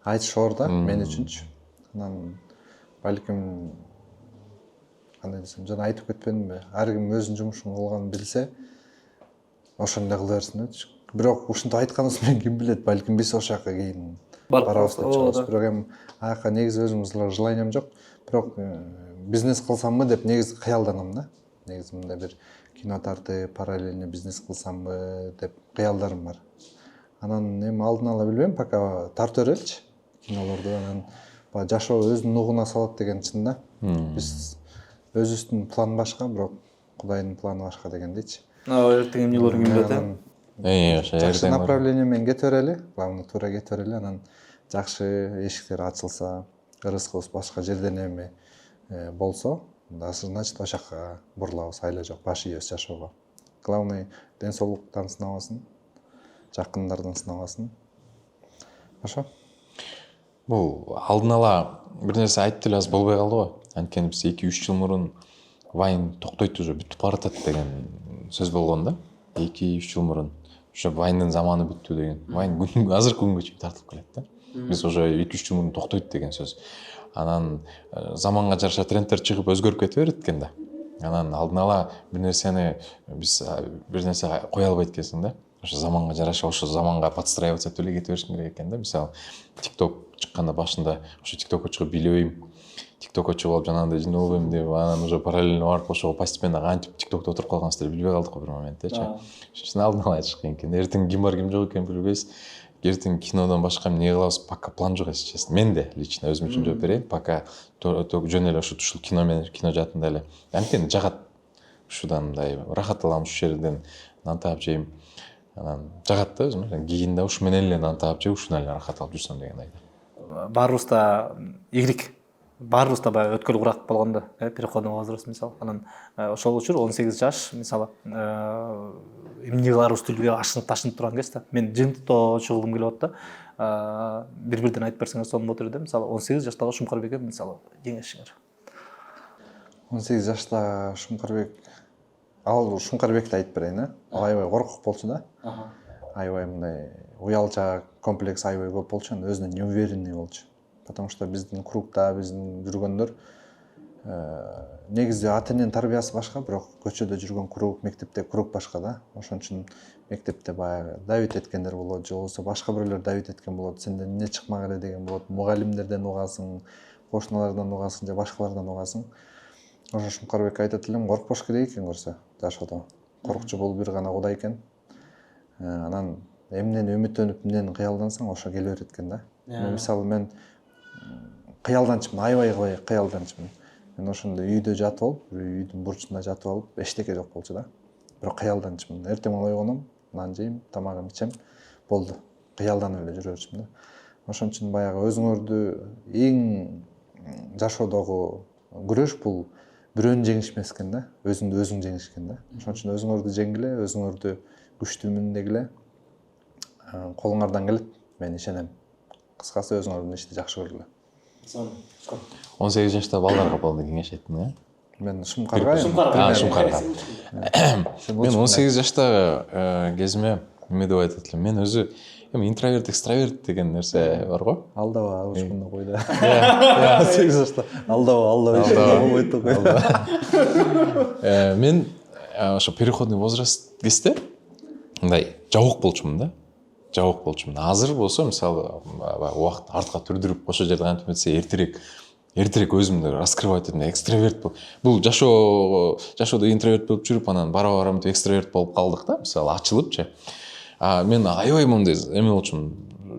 айтыш оор да мен үчүнчү. Анан балким кандай десем, жана айтып кетпедимби, ар ким өзүнүн жумушун кылганын билсе, ошондой кыла берсин депчи. Бирок ушинтип айтканыбыз менен ким билет, балким биз ошол жака кийин барабыз деп чыгабыз. Бирок эми аяка негизи өзүмүзгө желаниям жок. Бирок бизнес кылсамбы деп негизи кыялданам да. Негизи мындай бир кино тартып, параллельно бизнес кылсамбы деп кыялдарым бар. Анан эми алдын ала билбейм, пока тартып береличи кинолорду. Анан баягы жашоо өзүнүн нугуна салат деген чын да. Биз өзүбүздүн план башка, бирок Кудайдын планы башка дегендейчи. Эртең эмнелерин ким билет? Жакшы направление менен кете берели, главное туура кете берели, анан жакшы эшиктер ачылса, ырыскыбыз башка жерден эми болсо, значит ошол жака бурулабыз, айла жок, баш ийебиз жашоого. Главный ден соолуктан сынабасын, жакындардан сынабасын. Ошо. Бул алдын ала бир нерсе айтып эле азыр болбой калды го. Анткени биз 2-3 жыл мурун Вайн токтойт уже, бүтүп баратат деген сөз болгон да. 2-3 жыл мурун ошо Вайндын заманы бүттү деген. Вайн азыркы күнгө чейин тартып келет да. Биз уже 2-3 жыл мурун токтойт деген сөз. Анан заманга жараша трендтер чыгып өзгөрүп кете берет экен да. Анан алдын ала бир нерсени биз бир нерсе кое албайт экенсиң да. Ошо заманга жараша, ошо заманга подстраиваться этип эле кете беришиң керек экен да. Мисалы, TikTok чыкканда башында ошо TikTokко чыгып билбейм, TikTokко чыгып алып жанагындай жиновойм деп, анан уже параллельно барып ошого постепенно кантип TikTokто отуруп калганбызды билбей калдык го бир моменттечи. Ошон үчүн алдын ала айтыш кыйын экен. Эртең ким бар, ким жок экенин билбейбиз. Эртең кинодон башка эмне кылабыз, пока план жок, если честно. Менде лично өзүм үчүн жооп берейин, пока жөн эле ушул кино менен кино жаатында эле. Анткени жагат ушудан мындай рахат алам, ушул жерден нан таап жейм. Анан жагат да өзүм, кийин да ушу менен эле нан таап жеп, ушунан эле рахат алып жүрсөм деген айда. Баарыбыз да игилик, баарыбыз да баягы өткөл курак болгондо, переходный возраст мисалы. Анан ошол учур 18 жаш мисалы эмне кыларыбызды билбей ашынып ташынып турган кез да. Мен жыйынтыктоо чыгылгым келип атты. Бир-бирден айтып берсеңер сонун болот эле. Мисалы 18 жаштагы Шумкарбекке мисалы кеңешиңер. 18 жаштагы Шумкарбек, ал Шумкарбекти айтып берейин, аябай коркок болчу да. Аябай мындай уялча комплекс аябай көп болчу, өзүнө неуверенный болчу. Потому что биздин кругда биздин жүргөндөр негизи ата-эненин тарбиясы башка, бирок көчөдө жүргөн круг, мектепте круг башка да. Ошон үчүн мектепте баягы давить эткендер болот, же болбосо башка бирлер давить эткен болот, сенден эмне чыкмак эле деген болот, мугалимдерден угасың, кошуналардан угасың же башкалардан угасың. Ошо Шумкарбек айтат элем, коркпош керек экен көрсө жашоодо. Коркчу бул бир гана Кудай экен. Анан эмнени үмүттөнүп, эмнени кыялдансаң, ошо келе берет экен да. Мисалы мен кыялданчымын, аябай кыялданчымын. Мен ошондо үйдө жатып алып, үйдүн бурчунда жатып алып, эчтеке жок болчу да. Бирок кыялданчымын. Эртең ойгоном, нан жейм, тамагым ичем, болду. Кыялданып эле жүрө берчүмүн да. Ошон үчүн баягы өзүңөрдү эң жашоодогу күрөш бул бирөөнү жеңиш эмес экен да, өзүңдү өзүң жеңиш экен да. Ошон үчүн өзүңөрдү жеңгиле, өзүңөрдү күчтүүмүн дегиле. Колуңардан келет, мен ишенем. Кыскасы өзүңөрдүн ишти жакшы көргүлө. 18 жашта балдарга болду кеңеш айттың, э? Мен Шумкарга. Шумкарга. Мен 18 жаштагы кезиме эме деп айтат элем. Мен өзү эми интроверт, экстраверт деген нерсе бар го. Алдаба, ушундай койду. 18 жашта алдаба болбойт деп койду. Мен ошо переходный возраст кезде мындай жабык болчумун да. Жабык болчумун. Азыр болсо мисалы убакыт артка түрдүрүп ошол жерде кантип этсе эртерээк өзүмдү раскрывать этем, экстраверт бул жашоодо интроверт болуп жүрүп анан бара мынтип экстраверт болуп калдык да, мисалы ачылыпчы. Мен аябай мындай эме болчумун,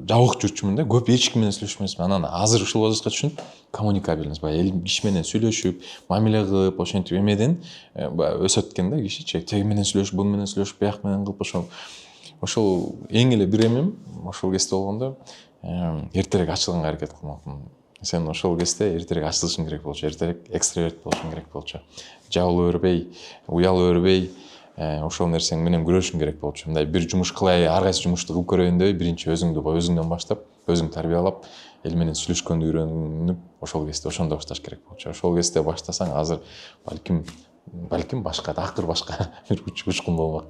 жабык жүрчүмүн да, көп эч ким менен сүйлөшпөй эмесмин. Анан азыр ушул возрастка түшүнүп, коммуникабельность, баягы киши менен сүйлөшүп, мамиле кылып, ошентип эмеден өсөт экен да киши. Теги менен сүйлөшүп, буну менен сүйлөшүп, бияк менен кылып ошол эң эле бир эмем ошол кезде болгондо эртерээк ачылганга аракет кылмакмын. Сен ошол кезде эртерээк ачылышың керек болчу, эртерээк экстраверт болушуң керек болчу. Жабылып өрбөй, уялып өрбөй, ошол нерсең менен күрөшүң керек болчу. Мындай бир жумуш кылай, ар кайсы жумушту кылып көрөйүн деп, биринчи өзүңдөн баштап, өзүңдү тарбиялап, эл менен сүйлөшкөндү үйрөнүп, ошол кезде ошондо башташ керек болчу. Ошол кезде баштасаң, азыр балким башка, такыр башка бир учкун болмок.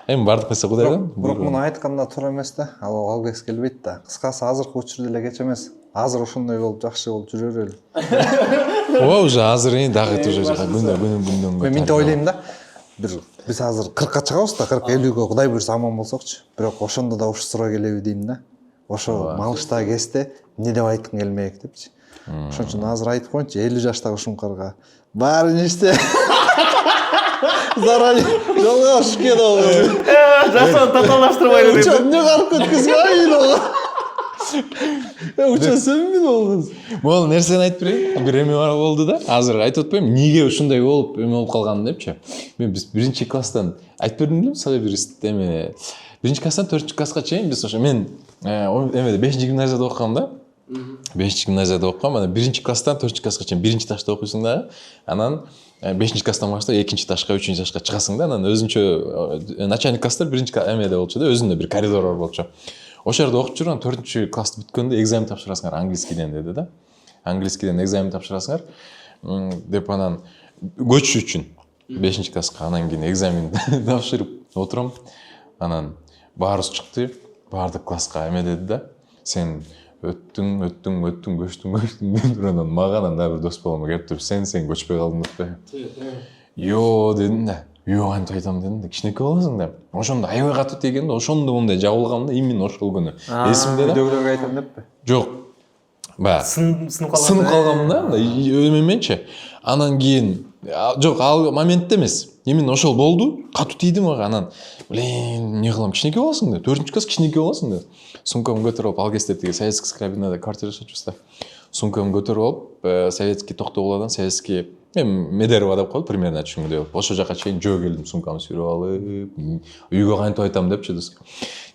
Эми бардык нерсе Кудайдан. Бирок муну айтканда туура эмес да. Ал алгыс келбейт да. Кыскасы азыркы учурда эле кеч эмес. Азыр ошондой болуп жакшы болуп жүрөр эле. Ооба, уже азыр дагы уже күндөн Мен мынтип ойлойм да. Биз азыр 40ка чыгабыз да, 40-50гө Кудай буйрса аман болсокчу. Бирок ошондо да ушура келеби дейм да. Ошо малыштагы кезде эмне деп айткым келмек депчи. Ошон үчүн азыр айтып коеюнчу, 50 жаштагы ушункарга баарын иште. Зарали жолго шке болгон. Жашоон татаалаштырбай эле. Эмне карып кеткизбейин. Учасың болгон. Бул нерсени айтып берейин. Бир эме болду да. Азыр айтып атпайм, эмнеге ушундай болуп эме болуп калганын депчи. Мен биз 1-класстан айтып бердим белем, сага бир эме. 1-класстан 4-класска чейин биз ошо мен эмеде 5-гимназияда окугам да. 5-гимназияда окугам. Анан 1-класстан 4-класска чейин 1-ташта окуйсуң да. Анан 5-класстан баштап 2-ташка, 3-ташка чыгасың да. Анан өзүнчө начальник класстар 1-эмеде болчу да, өзүндө бир коридор бар болчу. Ошол жерде окуп жүрүп, 4-классты бүткөндө экзамен тапшырасыңар английскийден деди да. Английскийден экзамен тапшырасыңар деп анан көчүш үчүн 5-класска анан кийин экзамен тапшырып отурам. Анан баарыбыз чыкты, баардык класска эме деди да. Сен өттүң, көчтүң деп анан мага дагы бир дос балама келип туруп, сен көчпөй калдың деп. Йоо дедим да. Йоо антип айтам дедим да. Кичинекей боласың да. Ошондо аябай катуу тиген да, ошондо мындай жабылгам да, именно ошол күнү. Эсимде да. Үйдөгүлөргө айтам деппи? Жок. Баягы сынып калгам да, эмеменчи. Анан кийин жок, ал моментте эмес. Именно ошол болду. Катуу тийди мага. Анан, эмне кылам, кичинекей боласың да. 4-класс кичинекей боласың да. Сумкамды көтөрүп алып, ал кезде тиги советский кабинада квартира жашачубуз да. Сумкамды көтөрүп алып, советский Токтогуладан советский Медерево деп коет, примерно түшүнгүдөй болуп. Ошол жака чейин жөө келдим, сумкамды сүйрөп алып, үйгө кантип айтам депчи дос.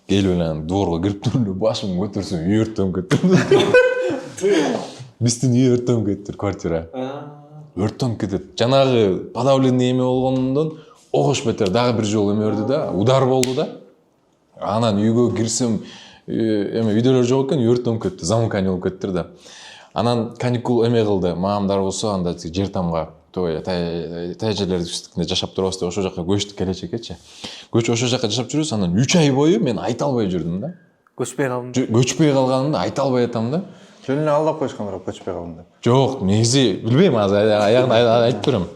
Келип эле дворго кирип туруп, башымды көтөрсөм, үй өрттөнүп кетти. Биздин үй өрттөнүп кетти, квартира. Өрттөнүп кетет. Жанагы подавленный эме болгондон огош бетер дагы бир жолу эме өрдү да, удар болду да. Анан үйгө кирсем, эме үйдөлөр жок экен, өрттөнүп кетти, замыкание болуп кетти да. Анан каникул эме кылды, мамамдар болсо анда жер тамга тайжелерди үстүндө жашап турабыз деп ошол жака көчтүк келечекечи. Ошол жака жашап жүрөбүз, анан 3 ай бою мен айта албай жүрдүм да. Көчпөй калдым. Көчпөй калганымды айта албай атам да. Жөн эле алдап коюшкан бирок көчпөй калдым деп. Жок, негизи билбейм, азыр аягын айтып берем.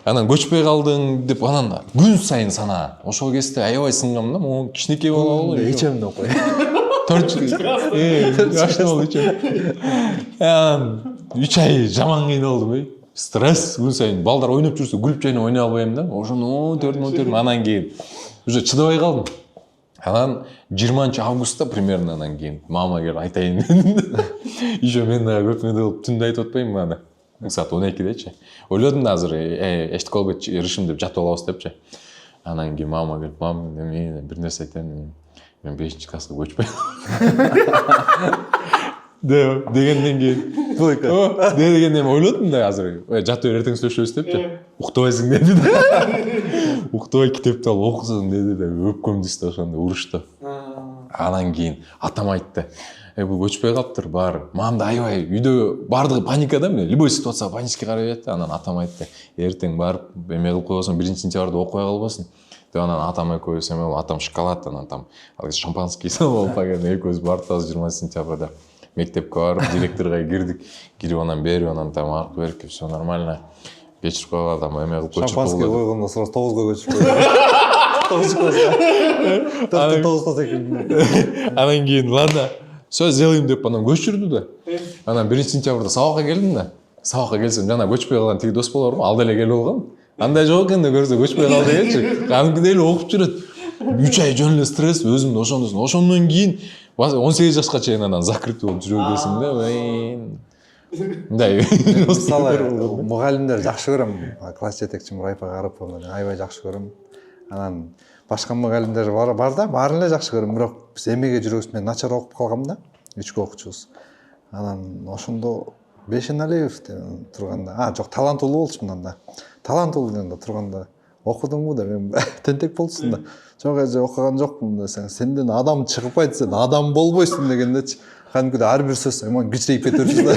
Анан көчпөй калдың деп анан күн сайын санаа. Ошол кезде аябай сынгам да, могу кичинекей болобу. Ичем деп кой. 3 ай жаман кыйналдым. Стресс күн сайын балдар ойноп жүрсө күлүп жайнап ойнай албайм да. Ошону тердим. Анан кийин уже чыдабай калдым. Анан 20-августта примерно анан кийин мама келип айтайын дедим. Еще мен дагы көп меде кылып түндө айтып атпаймынбы аны. Саат 12-дечи. Ойлодум да азыр эчтеке болбойт, ырышым деп жатып алабыз депчи. Анан кийин мама келип, "Мам, мен бир нерсе айтайын. Мен 5-класска көчпөй." Дегенден кийин плойка. Дегенден ойлодум да азыр жатып эртең сүйлөшөбүз депчи. Уктабайсың деди да. Уктабай китепти алып окусуң деди да, өпкөмдү исте ошондо урушту. Анан кийин атам айтты. Бул көчпөй калыптыр баары. Мам да аябай үйдө бардыгы паникада, любой ситуацияга панически карай берет да. Анан атам айтты. Эртең барып эме кылып койсоң 1-сентябрда окуй калбасын. Деп анан атам экөөбүз эме атам шоколад, анан там шампанский салып алып экөөбүз бардык 20-сентябрда мектепке барып директорго кирдик. Кирип анан берип анан там аркы берип все нормально. кечирип коелу адам эме кылып көчүрүп Шампанский коелу. койгондон сразу 9-га көчүп койду. 9-га секунд. Анан кийин ладно, все сделаем деп анан көчүрдү да. Анан 1-сентябрда сабакка келдим да. Сабакка келсем жана көчпөй калган тиги дос болорму? Ал деле келип алган. Андай жок экен да көрсө көчпөй калды дегенчи. Кадимки деле окуп жүрөт. 3 ай жөн эле стресс, өзүмдү ошондосун. Ошондон кийин 18 жашка чейин анан закрыт болуп жүрө берсиң да. Мындай. Мисалы мугалимдер жакшы көрөм. Класс жетекчим Райпа Карыповну аябай жакшы көрөм. Анан башка мугалимдер бар да, баарын эле жакшы көрөм. Бирок биз эмеге жүрөбүз, мен начар окуп калгам да. 3 окуучубуз. Анан ошондо Бешеналиев турганда, жок, таланттуулуу болчу мындан да. Таланттуулуу дегенде турганда окудуңбу да, мен тентек болчусун да. Жок, эже окуган жокмун десең, сенден адам чыгпайт, сен адам болбойсуң дегендечи. Кадимкидей ар бир сөз эмон кичирейип кетип да.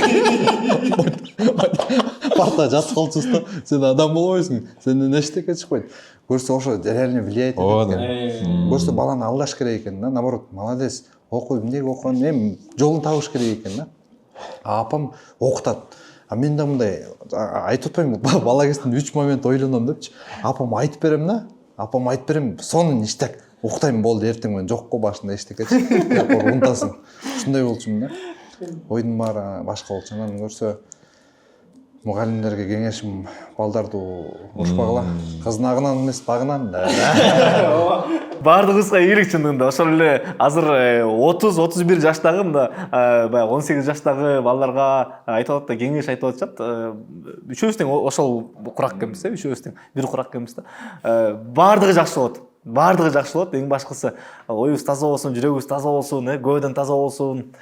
Парта жатып калчусуз да, сен адам болбойсуң, сенден эчтеке чыкпайт. Көрсө ошо реально влияет экен. Көрсө баланы алдаш керек экен да, наоборот, молодец, окуй, эмнеге окуган, эми жолун табыш керек экен да. Апам окутат. Мен да мындай айтып атпаймынбы, бала кезинде 3 момент ойлоном депчи. Апам айтып берем да. Апам айтып берем, сонун иштек. Уктайм болду, эртең менен жокко башында эчтекечи. Унтасың. Ушундай болчумун да. Ойдун баары башка болчу. Анан көрсө мугалимдерге кеңешим, балдарды урушпагыла. Кызнагынан эмес, багынан да. Бардыгыбызга ийгилик чындыгында. Ошол эле азыр 30-31 жаштагы мында баягы 18 жаштагы балдарга айтып атат да, кеңеш айтып атышат. Үчөөбүз тең ошол курак экенбиз, үчөөбүз тең бир курак экенбиз да. Бардыгы жакшы болот. Бардыгы жакшы болот. Эң башкысы оюбуз таза болсун, жүрөгүбүз таза болсун, көбөдөн таза болсун.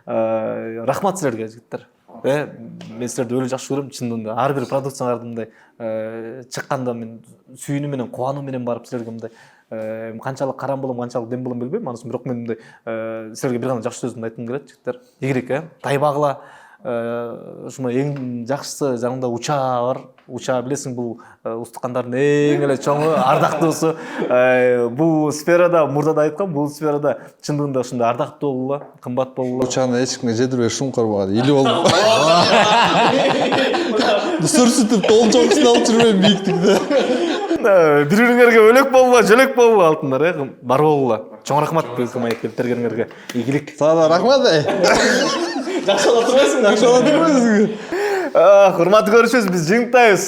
Рахмат силерге, жигиттер. Мен силерди өлө жакшы көрөм, чындыгында. Ар бир продукцияларды мындай чыкканда мен сүйүнүү менен, кубануу менен барып силерге мындай канчалык карам болом, канчалык дем болом билбейм, анысын бирок мен мындай силерге бир гана жакшы сөзүмдү айткым келет, жигиттер. Ийгилик, тайбагыла. Ушуна эң жакшысы жанында уча бар. Уча билесиң, бул устукандардын эң эле чоңу, ардактуусу. Бул сферада, мурда да айткам, бул сферада чындыгында ушундай ардактуу болула, кымбат болула. Учаны эч кимге жедирбей шуңкар багат. Или болду. Сүрсүтүп толчоңусун алып жүрбөйм бийиктикте. Бири-бириңерге өлөк болула, жөлөк болула алтындар, бар болула. Чоң рахмат маек келип бергениңерге. Ийгилик. Сага рахмат. Жакшы отурбайсың, жакшы отурбайсың. Урматтуу көрүүчүбүз, биз жыйынтайбыз.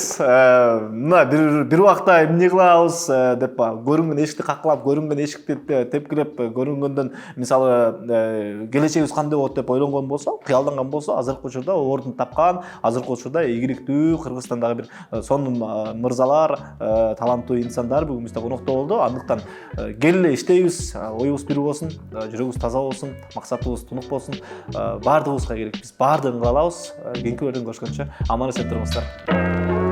Мына бир убакта эмне кылабыз деп көрүнгөн эшикти каклап, көрүнгөн эшикти тепкилеп, көрүнгөндөн мисалы келечегибиз кандай болот деп ойлонгон болсо, кыялданган болсо, азыркы учурда ордун тапкан, азыркы учурда ийгиликтүү Кыргызстандагы бир сонун мырзалар, таланттуу инсандар бүгүнүбүздө конокто болду. Андыктан келе иштейбиз, оюбуз бир болсун, жүрөгүбүз таза болсун, максатыбыз тунук болсун. Бардыгыбызга керек. Биз бардыгын каалабыз. Кийинки бөлүмдө көрүшкөнчө аман эсен туруңуздар.